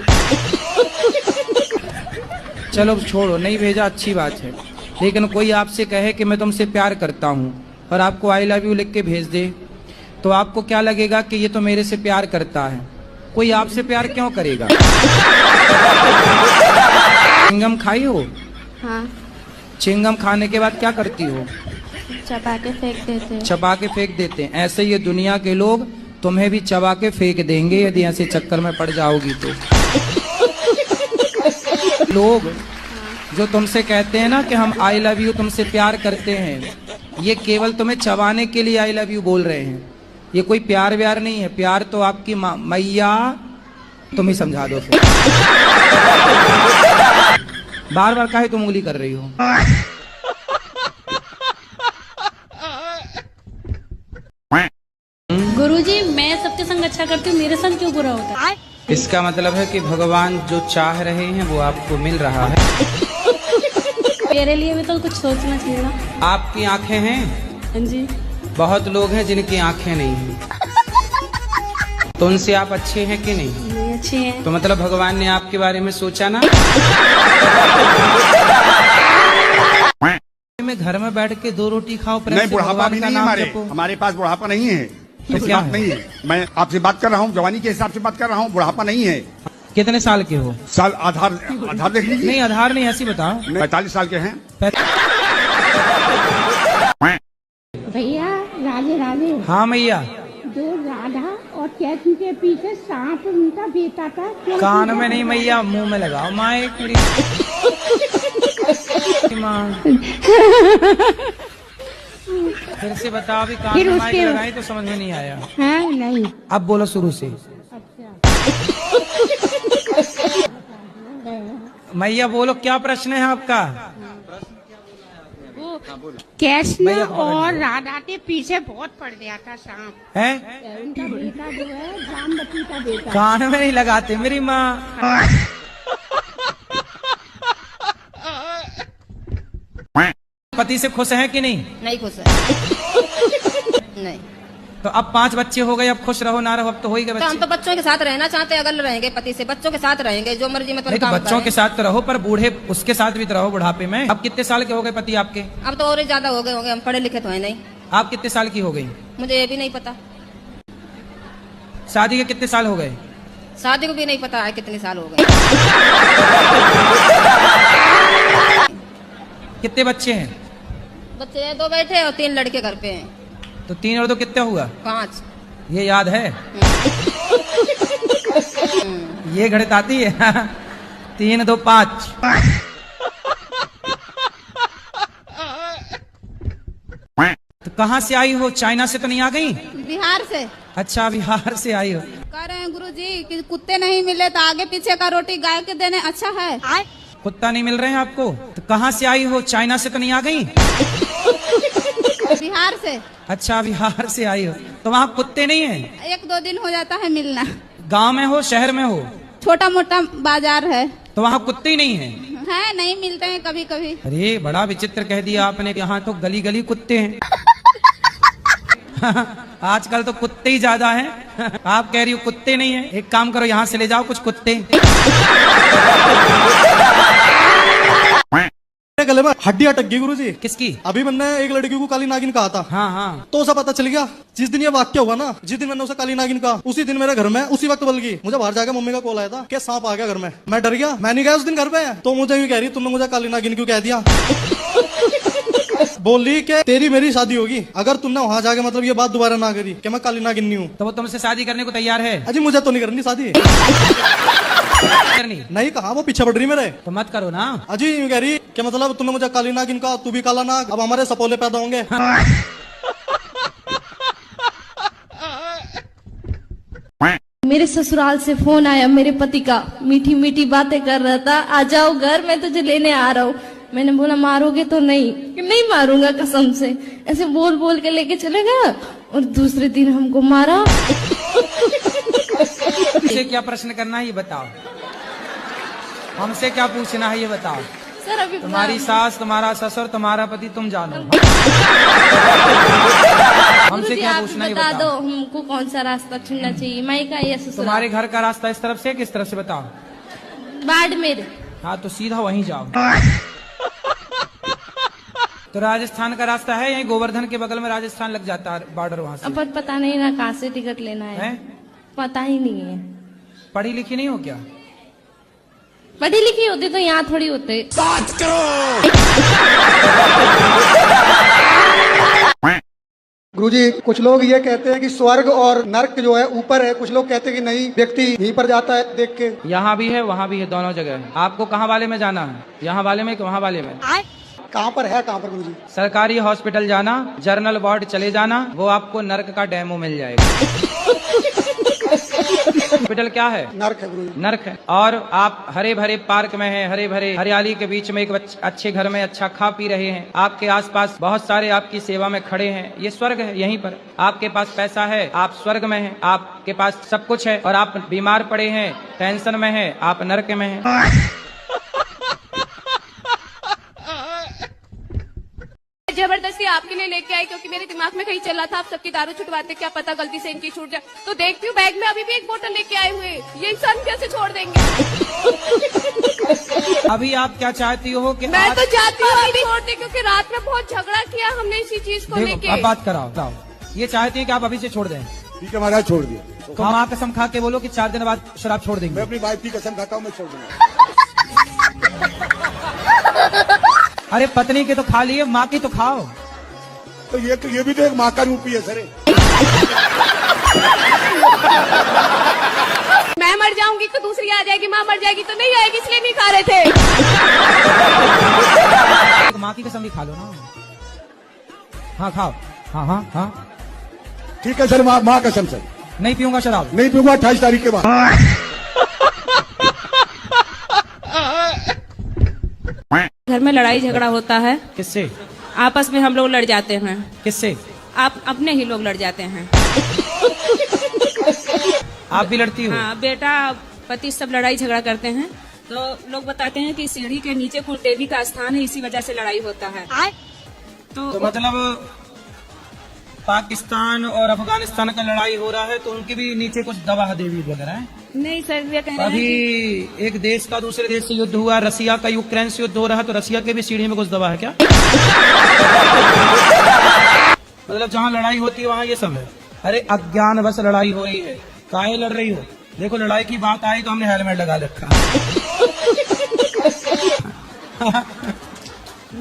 चलो छोड़ो, नहीं भेजा अच्छी बात है। लेकिन कोई आपसे कहे कि मैं तुमसे प्यार करता हूँ और आपको आई लव यू लिख के भेज दे तो आपको क्या लगेगा कि ये तो मेरे से प्यार करता है। कोई आपसे प्यार क्यों करेगा? चिंगम खाई हो? हाँ। चिंगम खाने के बाद क्या करती हो? चबा के फेंक देते हैं। चबा के फेंक देते हैं। ऐसे ये दुनिया के लोग तुम्हें भी चबा के फेंक देंगे यदि ऐसे चक्कर में पड़ जाओगी तो। लोग जो तुमसे कहते हैं ना कि हम आई लव यू तुमसे प्यार करते हैं, ये केवल तुम्हें चबाने के लिए आई लव यू बोल रहे हैं। ये कोई प्यार व्यार नहीं है। प्यार तो आपकी मैया, तुम ही समझा दो फिर। बार बार काहे तुम उंगली कर रही हो? गुरुजी, मैं सबके संग अच्छा करती हूँ, मेरे संग क्यों बुरा होता है? इसका मतलब है कि भगवान जो चाह रहे हैं वो आपको मिल रहा है। मेरे लिए भी तो कुछ सोचना चाहिए ना। आपकी आंखें हैं? हाँ जी। बहुत लोग हैं जिनकी आंखें नहीं हैं, तो उनसे आप अच्छे हैं कि नहीं? नहीं अच्छे हैं। तो मतलब भगवान ने आपके बारे में सोचा ना। में घर में बैठ के 2 रोटी खाओ, नहीं बुढ़ापा भी नहीं है हमारे पास बुढ़ापा नहीं है। तो क्या बात नहीं है, मैं आपसे बात कर रहा हूँ, जवानी के हिसाब से बात कर रहा हूँ, बुढ़ापा नहीं है। कितने साल के हो? साल आधार देख लीजिए। नहीं आधार नहीं, ऐसी बताओ। 45 साल के हैं। भैया राधे राधे। हाँ मैया। जो राधा और कैथी के पीछे सांप उनका बेटा था, कान में नहीं मैया, मुंह में लगाओ। माँ एक मिनट। फिर से बताओ, अभी कान में माइक लगाई तो समझ में नहीं आया। हाँ नहीं। अब बोलो शुरू से। मैया बोलो, क्या प्रश्न है आपका? कृष्ण और राधा के पीछे बहुत पड़ गया था सांप। है? उनका बेटा जो है जामवती का बेटा। कान में नहीं लगाते मेरी माँ। पति से खुश है कि नहीं? नहीं खुश है। नहीं। तो अब 5 बच्चे हो गए, अब खुश रहो ना रहो, अब तो हो ही गए तो हम बच्चे। तो बच्चों के साथ रहना चाहते हैं, अगर रहेंगे पति से बच्चों के साथ रहेंगे, जो मर्जी मतलब नहीं तो काम बच्चों करें। के साथ तो रहो, पर बूढ़े उसके साथ भी तो रहो बुढ़ापे में। अब कितने साल के हो गए पति आपके? अब तो और ज्यादा हो गए होंगे, हम पढ़े लिखे तो है नहीं। आप कितने साल की हो गई? मुझे ये भी नहीं पता। शादी के कितने साल हो गए? शादी को भी नहीं पता है कितने साल हो गए। कितने बच्चे हैं? बच्चे 2 बैठे और 3 लड़के घर पे हैं। तो 3 और 2 कितने हुआ? 5। ये याद है? ये गणित आती है? 3 2 5। तो कहाँ से आई हो? चाइना से तो नहीं आ गई? बिहार से। अच्छा बिहार से आई हो। कह रहे हैं गुरुजी कि कुत्ते नहीं मिले तो आगे पीछे का रोटी गाय के देने अच्छा है। कुत्ता नहीं मिल रहे हैं आपको? तो कहाँ से आई हो? चाइना से तो नहीं आ गई? बिहार से। अच्छा बिहार से आई हो, तो वहाँ कुत्ते नहीं है? 1-2 दिन हो जाता है मिलना। गांव में हो शहर में हो? छोटा मोटा बाजार है। तो वहाँ कुत्ते ही नहीं है? है, नहीं मिलते हैं कभी कभी। अरे बड़ा विचित्र कह दिया आपने, यहाँ तो गली गली कुत्ते हैं। आजकल तो कुत्ते ही ज्यादा हैं। आप कह रही हो कुत्ते नहीं है? एक काम करो, यहाँ से ले जाओ कुछ कुत्ते। गले में हड्डी अटक गई गुरुजी। किसकी? अभी मैंने एक लड़की को काली नागिन कहा था। हाँ हाँ। तो उसे पता चल गया जिस दिन ये वाक्य हुआ ना, जिस दिन मैंने उसे काली नागिन कहा उसी दिन मेरे घर में उसी वक्त बल गई। मुझे बाहर जाकर मम्मी का कॉल आया था कि सांप आ गया घर में। मैं डर गया, मैं नहीं गया उस दिन घर पे। तो मुझे यूं कह रही तुमने मुझे काली नागिन क्यों कह दिया। बोली कि तेरी मेरी शादी होगी अगर तुमने वहां जाके मतलब ये बात दोबारा ना करी कि मैं काली नागिन नहीं हूँ। तो वो तुमसे शादी करने को तैयार है? अजी मुझे तो नहीं करनी शादी। करनी नहीं कहा, वो पीछे पड़ रही मेरे। तो मत करो ना। अजी यूं कह रही कि मतलब तुमने मुझे काली नागिन कहा, तू भी काला नाग, अब हमारे सपोले पैदा होंगे। मेरे ससुराल से फोन आया मेरे पति का, मीठी मीठी बातें कर रहा था, आ जाओ घर, मैं तुझे लेने आ रहा हूँ। मैंने बोला मारोगे तो नहीं? कि नहीं मारूंगा कसम से। ऐसे बोल बोल के लेके चले गया और दूसरे दिन हमको मारा। मुझे क्या प्रश्न करना है ये बताओ, हमसे क्या पूछना है ये बताओ। सर अभी तुम्हारी सास, तुम्हारा ससुर, तुम्हारा पति, तुम जानो। हमसे क्या पूछना है ये बता दो बताओ। हमको कौन सा रास्ता चुनना चाहिए, मायका या ससुराल? तुम्हारे घर का रास्ता इस तरफ से किस तरफ से बताओ? बाड़मेर। हाँ तो सीधा वहीं जाओ। तो राजस्थान का रास्ता है, यहीं गोवर्धन के बगल में राजस्थान लग जाता है बॉर्डर, वहाँ से। अब पता नहीं ना कहाँ से टिकट लेना है, पता ही नहीं है। पढ़ी लिखी नहीं हो क्या? पढ़ी लिखी होती तो यहाँ थोड़ी होते। बात करो। गुरुजी कुछ लोग ये कहते हैं कि स्वर्ग और नर्क जो है ऊपर है, कुछ लोग कहते हैं कि नहीं, व्यक्ति यहीं पर जाता है देख के। यहाँ भी है वहाँ भी है, दोनों जगह है। आपको कहाँ वाले में जाना है? यहाँ वाले में कि वहाँ वाले में? कहाँ पर है, कहाँ पर गुरुजी? सरकारी हॉस्पिटल जाना, जर्नल वार्ड चले जाना, वो आपको नर्क का डेमो मिल जाएगा। हॉस्पिटल क्या है? नर्क है गुरुजी। नर्क है। और आप हरे भरे पार्क में हैं, हरे भरे हरियाली के बीच में एक अच्छे घर में अच्छा खा पी रहे हैं, आपके आसपास बहुत सारे आपकी सेवा में खड़े हैं, ये स्वर्ग है। यहीं पर आपके पास पैसा है, आप स्वर्ग में हैं, आपके पास सब कुछ है, और आप बीमार पड़े हैं, टेंशन में हैं, आप नर्क में हैं। जबरदस्ती आपके लिए लेके आई क्योंकि मेरे दिमाग में कहीं चला था आप सबकी दारू छुटवाते, क्या पता गलती से इनकी छूट जाए। तो देखती हूँ बैग में अभी भी एक बोतल लेके आए हुए, ये इंसान कैसे छोड़ देंगे। अभी आप क्या चाहती हो कि मैं तो चाहती हूँ अभी छोड़ दे, क्योंकि रात में बहुत झगड़ा किया हमने इसी चीज को लेके। अब बात कराओ, ये चाहती है कि आप अभी से छोड़ दें? ठीक है महाराज, छोड़ दिया। तो माँ कसम खा के बोलो कि 4 दिन बाद शराब छोड़ देंगे। मैं अपनी वाइफ की कसम खाता हूँ, मैं छोड़ दूंगा। अरे पत्नी के तो खा लिए, माँ की तो खाओ। तो ये भी तो एक माँ का रूप ही है सर। मैं मर जाऊंगी तो दूसरी आ जाएगी, माँ मर जाएगी तो नहीं आएगी, इसलिए नहीं खा रहे थे। तो माँ की कसम भी खा लो ना। हाँ खाओ। हाँ हाँ हाँ ठीक है सर, माँ कसम सर। नहीं पीऊंगा शराब, नहीं पीऊंगा 28 तारीख के बाद। घर में लड़ाई झगड़ा होता है। किससे? आपस में हम लोग लड़ जाते हैं। किससे? आप अपने ही लोग लड़ जाते हैं। आप भी लड़ती हो? हाँ, बेटा पति सब लड़ाई झगड़ा करते हैं, तो लोग बताते हैं कि सीढ़ी के नीचे कुल देवी का स्थान है, इसी वजह से लड़ाई होता है। तो मतलब पाकिस्तान और अफगानिस्तान का लड़ाई हो रहा है तो उनके भी नीचे कुछ दवा देवी वगैरह है? नहीं सर, ये कह रहे अभी हैं एक देश का दूसरे देश से युद्ध हुआ, रसिया का यूक्रेन से युद्ध हो रहा है, तो रसिया के भी सीढ़ी में कुछ दवा है क्या? मतलब जहाँ लड़ाई होती है वहाँ ये सब है। अरे अज्ञान बस लड़ाई हो रही है, काहे लड़ रही हो? देखो लड़ाई की बात आई तो हमने हेलमेट लगा रखा।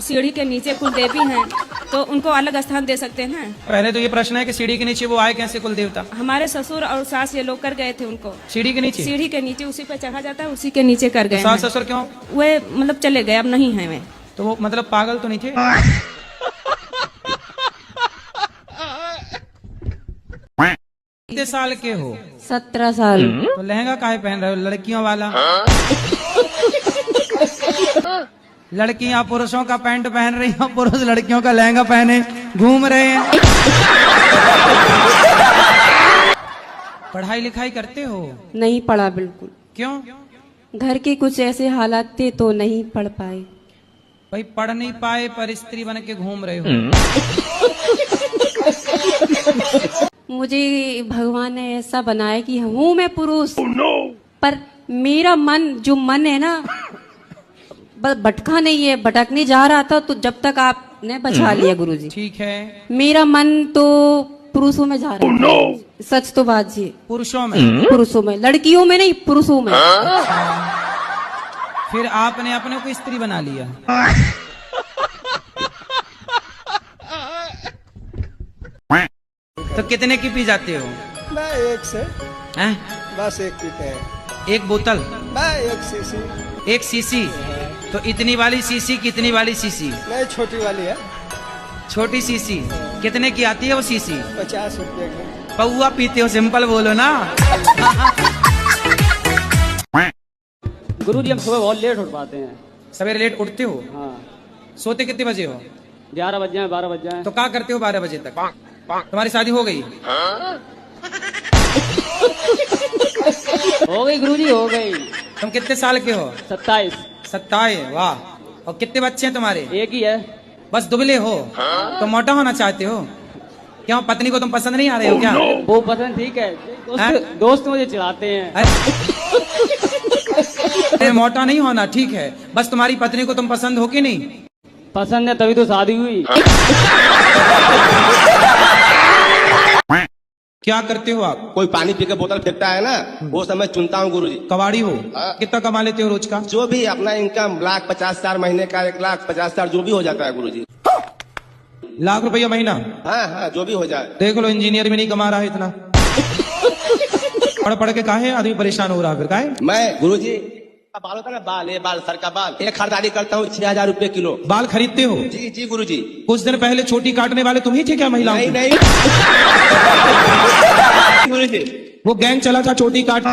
सीढ़ी के नीचे कुल देवी हैं, तो उनको अलग स्थान दे सकते हैं। पहले तो ये प्रश्न है कि सीढ़ी के नीचे वो आए कैसे कुल देवता? हमारे ससुर और सास ये लोग कर गए थे उनको सीढ़ी के नीचे। सीढ़ी के नीचे उसी पे चढ़ा जाता है, उसी के नीचे कर गए। सास ससुर क्यों? वे मतलब चले गए, अब नहीं है वे। तो वो मतलब पागल तो नहीं थे? कितने साल के हो? 17 साल। तो लहंगा काहे पहन रहे हो, लड़कियों वाला? लड़कियां पुरुषों का पैंट पहन रही हैं, पुरुष लड़कियों का लहंगा पहने घूम रहे हैं। पढ़ाई लिखाई करते हो? नहीं पढ़ा बिल्कुल। क्यों? घर के कुछ ऐसे हालात थे तो नहीं पढ़ पाए। भाई पढ़ नहीं पाए पर स्त्री बन के घूम रहे हो। मुझे भगवान ने ऐसा बनाया कि हूँ मैं पुरुष, पर मेरा मन जो मन है ना भटका नहीं है, भटकने जा रहा था, तो जब तक आपने बचा लिया गुरुजी। ठीक है। मेरा मन तो पुरुषों में जा रहा है। सच तो बात जी। पुरुषों में? पुरुषों में, लड़कियों में नहीं, पुरुषों में। फिर आपने अपने को स्त्री बना लिया। तो कितने की पी जाते हो? मैं एक से हैं? बस एक पीते हैं। एक बोतल? मैं एक सीसी। एक सीसी? तो इतनी वाली सीसी कितनी वाली सीसी? नहीं, छोटी वाली है। छोटी सीसी कितने की आती है वो सीसी? 50 रुपये की। पौआ पीते हो, सिंपल बोलो ना। गुरुजी हम सुबह बहुत लेट उठ पाते हैं। सवेरे लेट उठते हो? हाँ। सोते कितने बजे हो? 11 बज जाए, 12 बज जाए। तो क्या करते हो 12 बजे तक? तुम्हारी शादी हो गई? हो गई गुरुजी, हो गई। तुम कितने साल के हो? 27। 27, वाह। और कितने बच्चे हैं तुम्हारे? एक ही है। बस दुबले हो? तो मोटा होना चाहते हो? क्यों, पत्नी को तुम पसंद नहीं आ रहे हो क्या? वो पसंद ठीक है, दोस्त मुझे चिढ़ाते हैं। अरे मोटा नहीं होना ठीक है, बस तुम्हारी पत्नी को तुम पसंद हो कि नहीं? पसंद है, तभी तो शादी हुई। क्या करते हो आप? कोई पानी पी के बोतल फेंकता है ना, वो समय चुनता हूँ गुरुजी। कबाड़ी हो? कितना कमा लेते हो रोज का? जो भी अपना इनकम, 1,50,000 महीने का, 1,50,000 जो भी हो जाता है गुरुजी। लाख रुपया महीना? हाँ हाँ, जो भी हो जाए। देख लो, इंजीनियर भी नहीं कमा रहा है इतना। पढ़ के काहे आदमी परेशान हो रहा है? फिर काहे? मैं गुरुजी बाल होता है ना, बाल, ये बाल, सर का बाल, एक खरीदारी करता हूँ 6,000 रुपए किलो। बाल खरीदते हो? जी जी गुरुजी। कुछ दिन पहले छोटी काटने वाले तुम ही थे क्या महिलाओं? नहीं नहीं गुरुजी, वो गैंग चला था छोटी काट।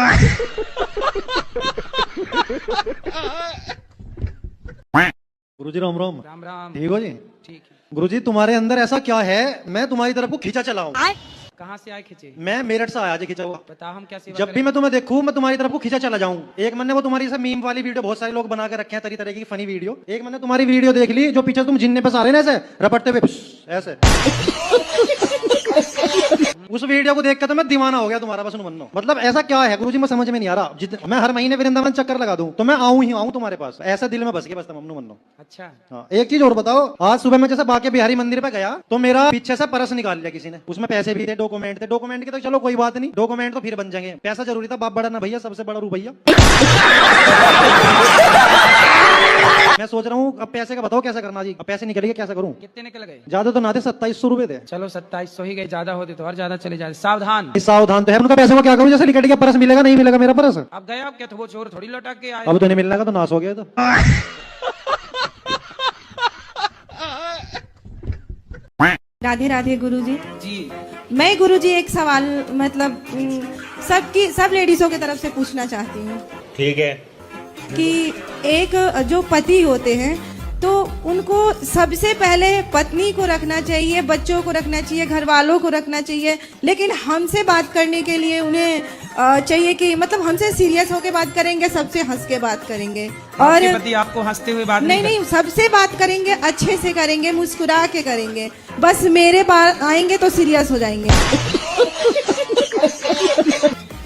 गुरुजी राम राम। राम राम। ठीक हो जी? ठीक है। गुरुजी तुम्हारे अंदर ऐसा क्या है, मैं तुम्हारी तरफ को खींचा चला हूँ। कहाँ से आए खींचे? मैं मेरठ से आया जी खींचा हुआ। बता, हम क्या सेवा जब भी करें? मैं तुम्हें देखूं, मैं तुम्हारी तरफ को खींचा चला जाऊं। एक मैंने वो तुम्हारी से मीम वाली वीडियो बहुत सारे लोग बना के रखे हैं, तरह तरह की फनी वीडियो। एक मैंने तुम्हारी वीडियो देख ली, जो पीछे तुम जिन्ने पे सारे ना ऐसे रपटते हुए ऐसे। उस वीडियो को देख के तो मैं दीवाना हो गया तुम्हारा, बस मनो। मतलब ऐसा क्या है गुरुजी, मैं समझ में नहीं आ रहा। मैं हर महीने वृंदावन चक्कर लगा दूं तो मैं आऊं ही आऊं तुम्हारे पास, ऐसा दिल में बस गया बस मनो मनो। अच्छा हाँ, एक चीज और बताओ, आज सुबह मैं जैसे बाके बिहारी मंदिर पे गया तो मेरा पीछे से पर्स निकाल लिया किसी ने, उसमें पैसे भी थे, डॉक्यूमेंट थे। डॉक्यूमेंट के तो चलो कोई बात नहीं, डॉक्यूमेंट तो फिर बन जाएंगे, पैसा जरूरी था। बाप बड़ा ना भैया, सबसे बड़ा रू भैया। मैं सोच रहा हूँ अब पैसे का बताओ कैसे करना जी। अब पैसे निकल गए, कैसे करूँ? कितने निकल गए? ज्यादा तो ना थे, 2700 रुपए थे। चलो 2700 ही गए, ज्यादा होते तो और ज्यादा चले जाते। सावधान। सावधान तो है, उनका पैसे को क्या करूँ? जैसे निकट गया पर्स, मिलेगा नहीं मिलेगा मेरा पर्स? अब गए आप क्या, तो वो चोर थोड़ी लौटा के आए। अब तो नहीं मिलने का, तो नाश हो गया। तो राधे राधे गुरुजी। जी मैं गुरुजी एक सवाल मतलब सब लेडीजों की तरफ से पूछना चाहती हूँ। ठीक है। कि एक जो पति होते हैं तो उनको सबसे पहले पत्नी को रखना चाहिए, बच्चों को रखना चाहिए, घर वालों को रखना चाहिए, लेकिन हमसे बात करने के लिए उन्हें चाहिए कि मतलब हमसे सीरियस होकर बात करेंगे, सबसे हंस के बात करेंगे। और पति आपको हंसते हुए बात नहीं, सबसे बात करेंगे, अच्छे से करेंगे, मुस्कुरा के करेंगे। बस मेरे पास आएंगे तो सीरियस हो जाएंगे।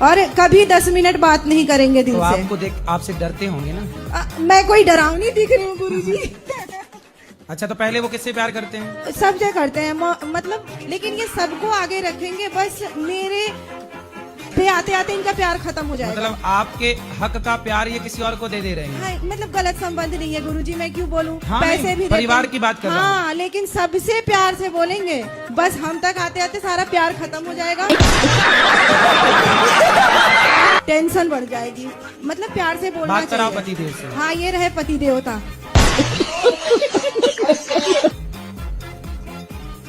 और कभी 10 मिनट बात नहीं करेंगे दिल तो से। आपको देख आपसे डरते होंगे ना? मैं कोई डरावनी दिख रही हूँ गुरुजी? अच्छा, तो पहले वो किससे प्यार करते हैं? सब जगह करते हैं मतलब, लेकिन ये सबको आगे रखेंगे, बस मेरे पे आते आते इनका प्यार खत्म हो जाएगा। मतलब आपके हक का प्यार ये किसी और को दे रहे हैं? हाँ, मतलब गलत संबंध नहीं है गुरुजी, मैं क्यों बोलूं? हाँ, पैसे भी परिवार की बात कर रहा हूं। हाँ, लेकिन सबसे प्यार से बोलेंगे, बस हम तक आते आते सारा प्यार खत्म हो जाएगा। टेंशन बढ़ जाएगी। मतलब प्यार से बोलना बात कराओ चाहिए। पति देव से। हाँ, ये रहे पति देवता।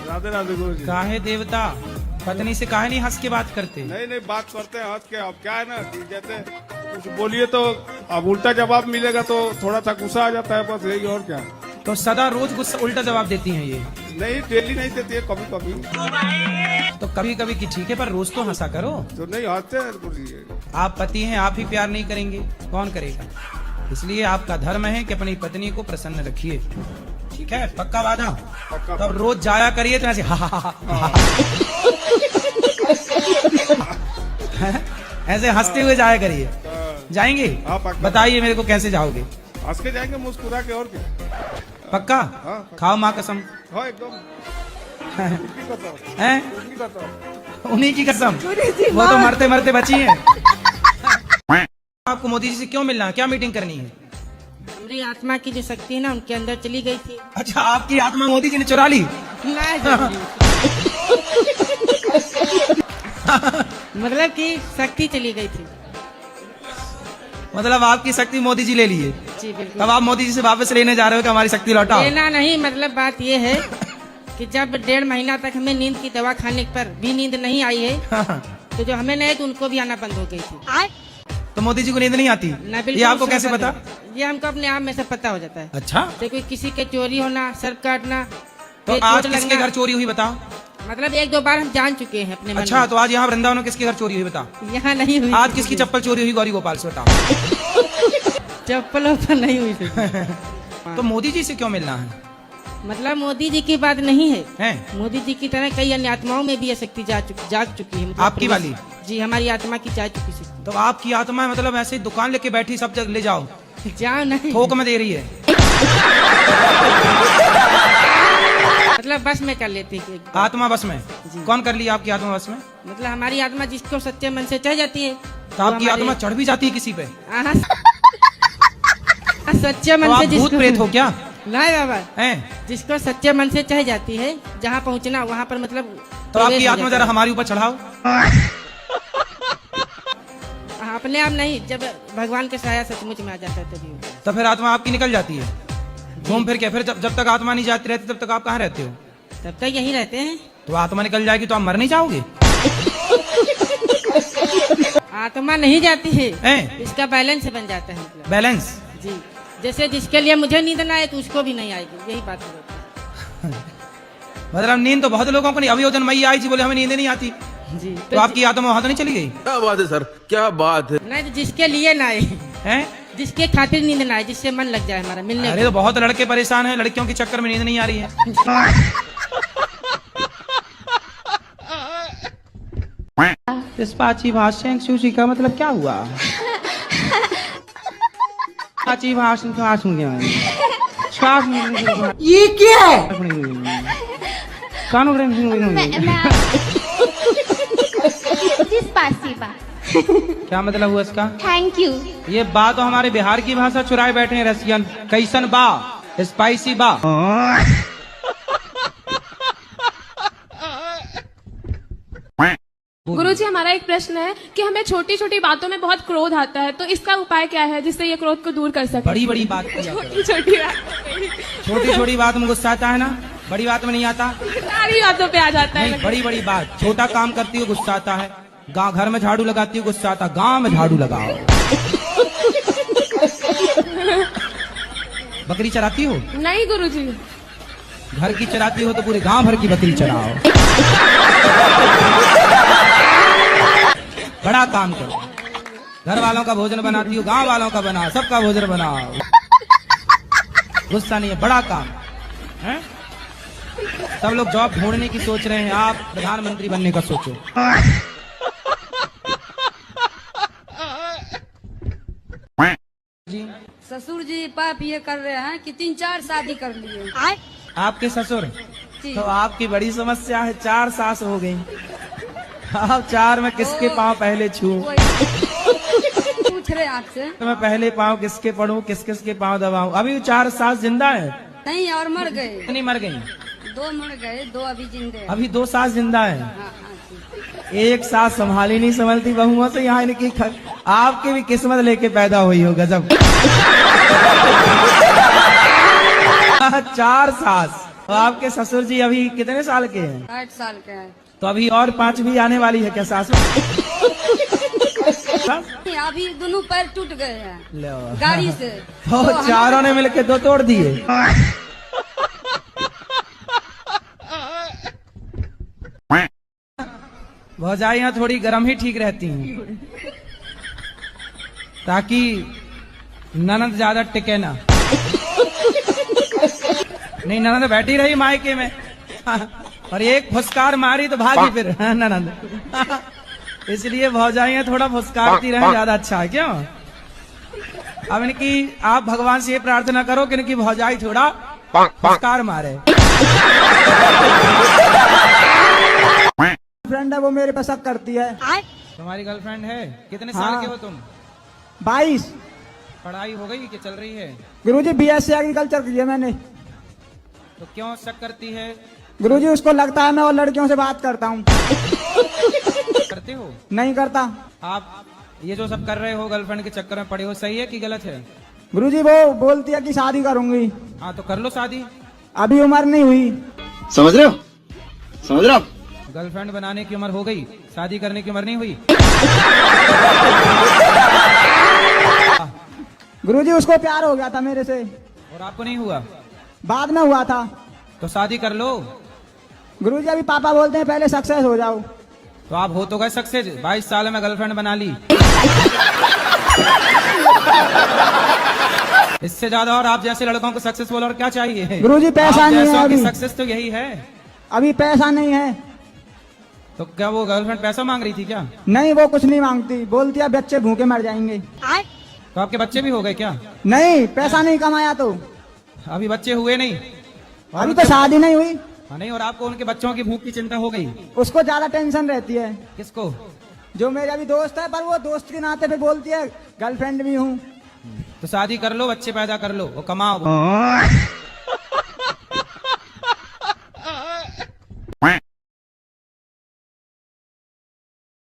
राधे राधे गुरुजी। काहे देवता, पत्नी से काहे नहीं हंस के बात करते? नहीं बात करते हैं हंस के। अब क्या है ना कि जैसे कुछ बोलिए तो अब उल्टा जवाब मिलेगा तो थोड़ा सा गुस्सा आ जाता है, बस यही। और क्या? तो सदा रोज गुस्सा उल्टा जवाब देती हैं ये? नहीं, डेली नहीं देती है, कभी कभी। तो कभी कभी की ठीक है, पर रोज तो हंसा करो। तो नहीं हंसते हैं गुरुजी। आप पति हैं, आप ही प्यार नहीं करेंगे, कौन करेगा? इसलिए आपका धर्म है कि अपनी पत्नी को प्रसन्न रखिए, ठीक है? पक्का वादा? तो अब रोज जाया करिए तो ऐसे ऐसे हंसते हुए जाया करिए। जाएंगे? बताइए मेरे को कैसे जाओगे? हंस के जाएंगे मुस्कुरा के, और क्या। पक्का? हाँ। खाओ माँ कसम। हाँ एकदम। हैं? उन्हीं की कसम। वो तो मरते मरते बची हैं। आपको मोदी जी से क्यों मिलना है, क्या मीटिंग करनी है? हमारी आत्मा की जो शक्ति है ना उनके अंदर चली गई थी। अच्छा, आपकी आत्मा मोदी जी ने चुरा ली? मतलब कि शक्ति चली गई थी। मतलब आपकी शक्ति मोदी जी ले लिए? जी बिल्कुल। अब आप मोदी जी से वापस लेने जा रहे हो कि हमारी शक्ति लौटाओ? लेना नहीं, मतलब बात ये है कि जब 1.5 महीना तक हमें नींद की दवा खाने पर भी नींद नहीं आई है, तो जो हमें नहीं तो उनको भी आना बंद हो गई थी। तो मोदी जी को नींद नहीं आती? ये आपको कैसे पता? ये हमको अपने आप में से पता हो जाता है। अच्छा। तो कोई किसी के चोरी होना, सर काटना, तो आज किसके घर चोरी हुई बताओ? मतलब 1-2 बार हम जान चुके हैं अपने मन अच्छा, में। तो आज यहाँ वृंदावन में किसके घर चोरी हुई बताओ? यहाँ नहीं हुई। आज किसकी चप्पल चोरी हुई गौरी गोपाल से बताओ? चप्पल पर नहीं हुई थी। तो मोदी जी से क्यों मिलना है? मतलब मोदी जी की बात नहीं है, मोदी जी की तरह कई अन्य आत्माओं में भी ये शक्ति जाग चुकी है। मतलब आपकी वाली? जी, हमारी आत्मा की जा चुकी शक्ति। तो आपकी आत्मा मतलब ऐसे ही दुकान लेके बैठी सब जगह ले जाओ? जाओ नहीं, थोक में दे रही है। मतलब बस में कर लेती है आत्मा बस में? कौन कर लिया आपकी आत्मा बस में? मतलब हमारी आत्मा जिसको सच्चे मन से चढ़ जाती है। तो आपकी आत्मा चढ़ भी जाती है किसी पे? सच्चे मन तो से। आप भूत प्रेत हो क्या? नहीं बाबा, जिसको सच्चे मन से चाह जाती है, जहाँ पहुँचना वहाँ पर मतलब। तो आपकी आत्मा जरा हमारे ऊपर चढ़ाओ। अपने आप नहीं, जब भगवान के साया सचमुच में आ जाता है तभी। तो फिर आत्मा आपकी निकल जाती है घूम फिर के? फिर जब तक आत्मा नहीं जाती रहती तब तक आप कहाँ रहते हो? तब तक यहीं रहते हैं। तो आत्मा निकल जाएगी तो आप मर नहीं जाओगे? आत्मा नहीं जाती है, इसका बैलेंस बन जाता है। मतलब बैलेंस? जी, जैसे जिसके लिए मुझे नींद ना आए तो उसको भी नहीं आएगी, यही बात है। मतलब नींद तो बहुत लोगों को नहीं। अभी वो दिन मैया आई थी, बोले हमें नींद नहीं आती जी। तो आपकी आत्मा वहां तो नहीं चली गई? क्या बात है सर, क्या बात है। नहीं, तो जिसके लिए ना आए, जिसके खातिर नींद ना आए, जिससे मन लग जाए हमारा मिलने। अरे तो बहुत लड़के परेशान हैं, लड़कियों के चक्कर में नींद नहीं आ रही है। पाची भाषण सुशी का मतलब क्या हुआ? पाची भाषण का ये क्या है? क्या मतलब हुआ इसका? Thank you. ये बा तो हमारे बिहार की भाषा चुराए बैठे हैं रसियन। कैसन बा? स्पाइसी बा। गुरुजी, हमारा एक प्रश्न है कि हमें छोटी छोटी बातों में बहुत क्रोध आता है, तो इसका उपाय क्या है जिससे ये क्रोध को दूर कर सके? बड़ी बड़ी बात छोटी छोटी बात में गुस्सा आता है ना, बड़ी बात में नहीं आता। सारी बातों पे आ जाता है। बड़ी बड़ी बात, छोटा काम करती हो गुस्सा आता है, गाँव घर में झाड़ू लगाती हो गुस्सा आता, गाँव में झाड़ू लगाओ। बकरी चराती हो? नहीं गुरुजी। घर की चराती हो तो पूरे गांव भर की बकरी चराओ। बड़ा काम करो, घर वालों का भोजन बनाती हो, गांव वालों का बनाओ, सबका भोजन बनाओ। गुस्सा नहीं है, बड़ा काम है। सब लोग जॉब ढूंढने की सोच रहे हैं, आप प्रधानमंत्री बनने का सोचो। ससुर जी पाप ये कर रहे हैं कि 3-4 शादी कर लिए। आपके ससुर? तो आपकी बड़ी समस्या है, 4 सास हो गई। आप 4 में किसके पाँव पहले छू? पूछ रहे आपसे तो मैं पहले पाँव किसके पढ़ूं, किस किस के पाँव दबाऊं? अभी 4 सास जिंदा है? नहीं, और मर गए। नहीं, मर गई। 2 मर गए, 2 अभी जिंदे हैं। अभी 2 सास जिंदा है। एक सास संभाली नहीं संभलती बहुओं से, यहाँ इनकी आपकी भी किस्मत लेके पैदा हुई हो। गजब। 4 सास। तो आपके ससुर जी अभी कितने साल के हैं? 60 साल के हैं। तो अभी और 5 भी आने वाली है क्या सास? अभी दोनों पैर टूट गए हैं गाड़ी से। तो चारों ने मिलके 2 तोड़ दिए। भौजाइयाँ थोड़ी गर्म ही ठीक रहती हैं, ताकि ननद ज्यादा टिके ना। नहीं, ननद बैठी रही मायके में और एक फुसकार मारी तो भागी फिर ननद। इसलिए भौजाइयाँ थोड़ा फुसकारती रहे, ज्यादा अच्छा है। क्यों? अब इनकी आप भगवान से ये प्रार्थना करो कि इनकी भौजाई थोड़ा पुरस्कार मारे। फ्रेंड है वो मेरे पे शक करती है। तुम्हारी गर्लफ्रेंड है? कितने साल के हो तुम? 22। पढ़ाई हो गई कि चल रही है? गुरुजी BSc एग्रीकल्चर की है मैंने। तो क्यों शक करती है? गुरुजी उसको लगता है मैं और लड़कियों से बात करता हूँ। करते हो? नहीं करता। आप ये जो सब कर रहे हो गर्लफ्रेंड के चक्कर में पड़े हो, सही है कि गलत है? गुरुजी वो बोलती है कि शादी करूंगी। हाँ तो कर लो शादी। अभी उम्र नहीं हुई। समझ रहे हो? समझ रहे हो? गर्लफ्रेंड बनाने की उम्र हो गई, शादी करने की उम्र नहीं हुई। गुरुजी उसको प्यार हो गया था मेरे से। और आपको नहीं हुआ? बाद में हुआ था। तो शादी कर लो। गुरुजी अभी पापा बोलते हैं पहले सक्सेस हो जाओ। तो आप हो तो गए सक्सेस, 22 साल में गर्लफ्रेंड बना ली। इससे ज्यादा और आप जैसे लड़कों को सक्सेसफुल और क्या चाहिए? गुरुजी पैसा नहीं है अभी। सक्सेस तो यही है। अभी पैसा नहीं है। तो क्या वो गर्लफ्रेंड पैसा मांग रही थी क्या? नहीं वो कुछ नहीं मांगती, बोलती है बच्चे भूखे मर जाएंगे। तो आपके बच्चे भी हो गए क्या? नहीं पैसा नहीं कमाया तो। अभी बच्चे हुए नहीं? अभी तो शादी नहीं हुई। हाँ नहीं, और आपको उनके बच्चों की भूख की चिंता हो गई? उसको ज्यादा टेंशन रहती है। किसको? जो मेरा भी दोस्त है, पर वो दोस्त के नाते पे बोलती है गर्लफ्रेंड भी हूँ। तो शादी कर लो, बच्चे पैदा कर लो, वो कमाओ।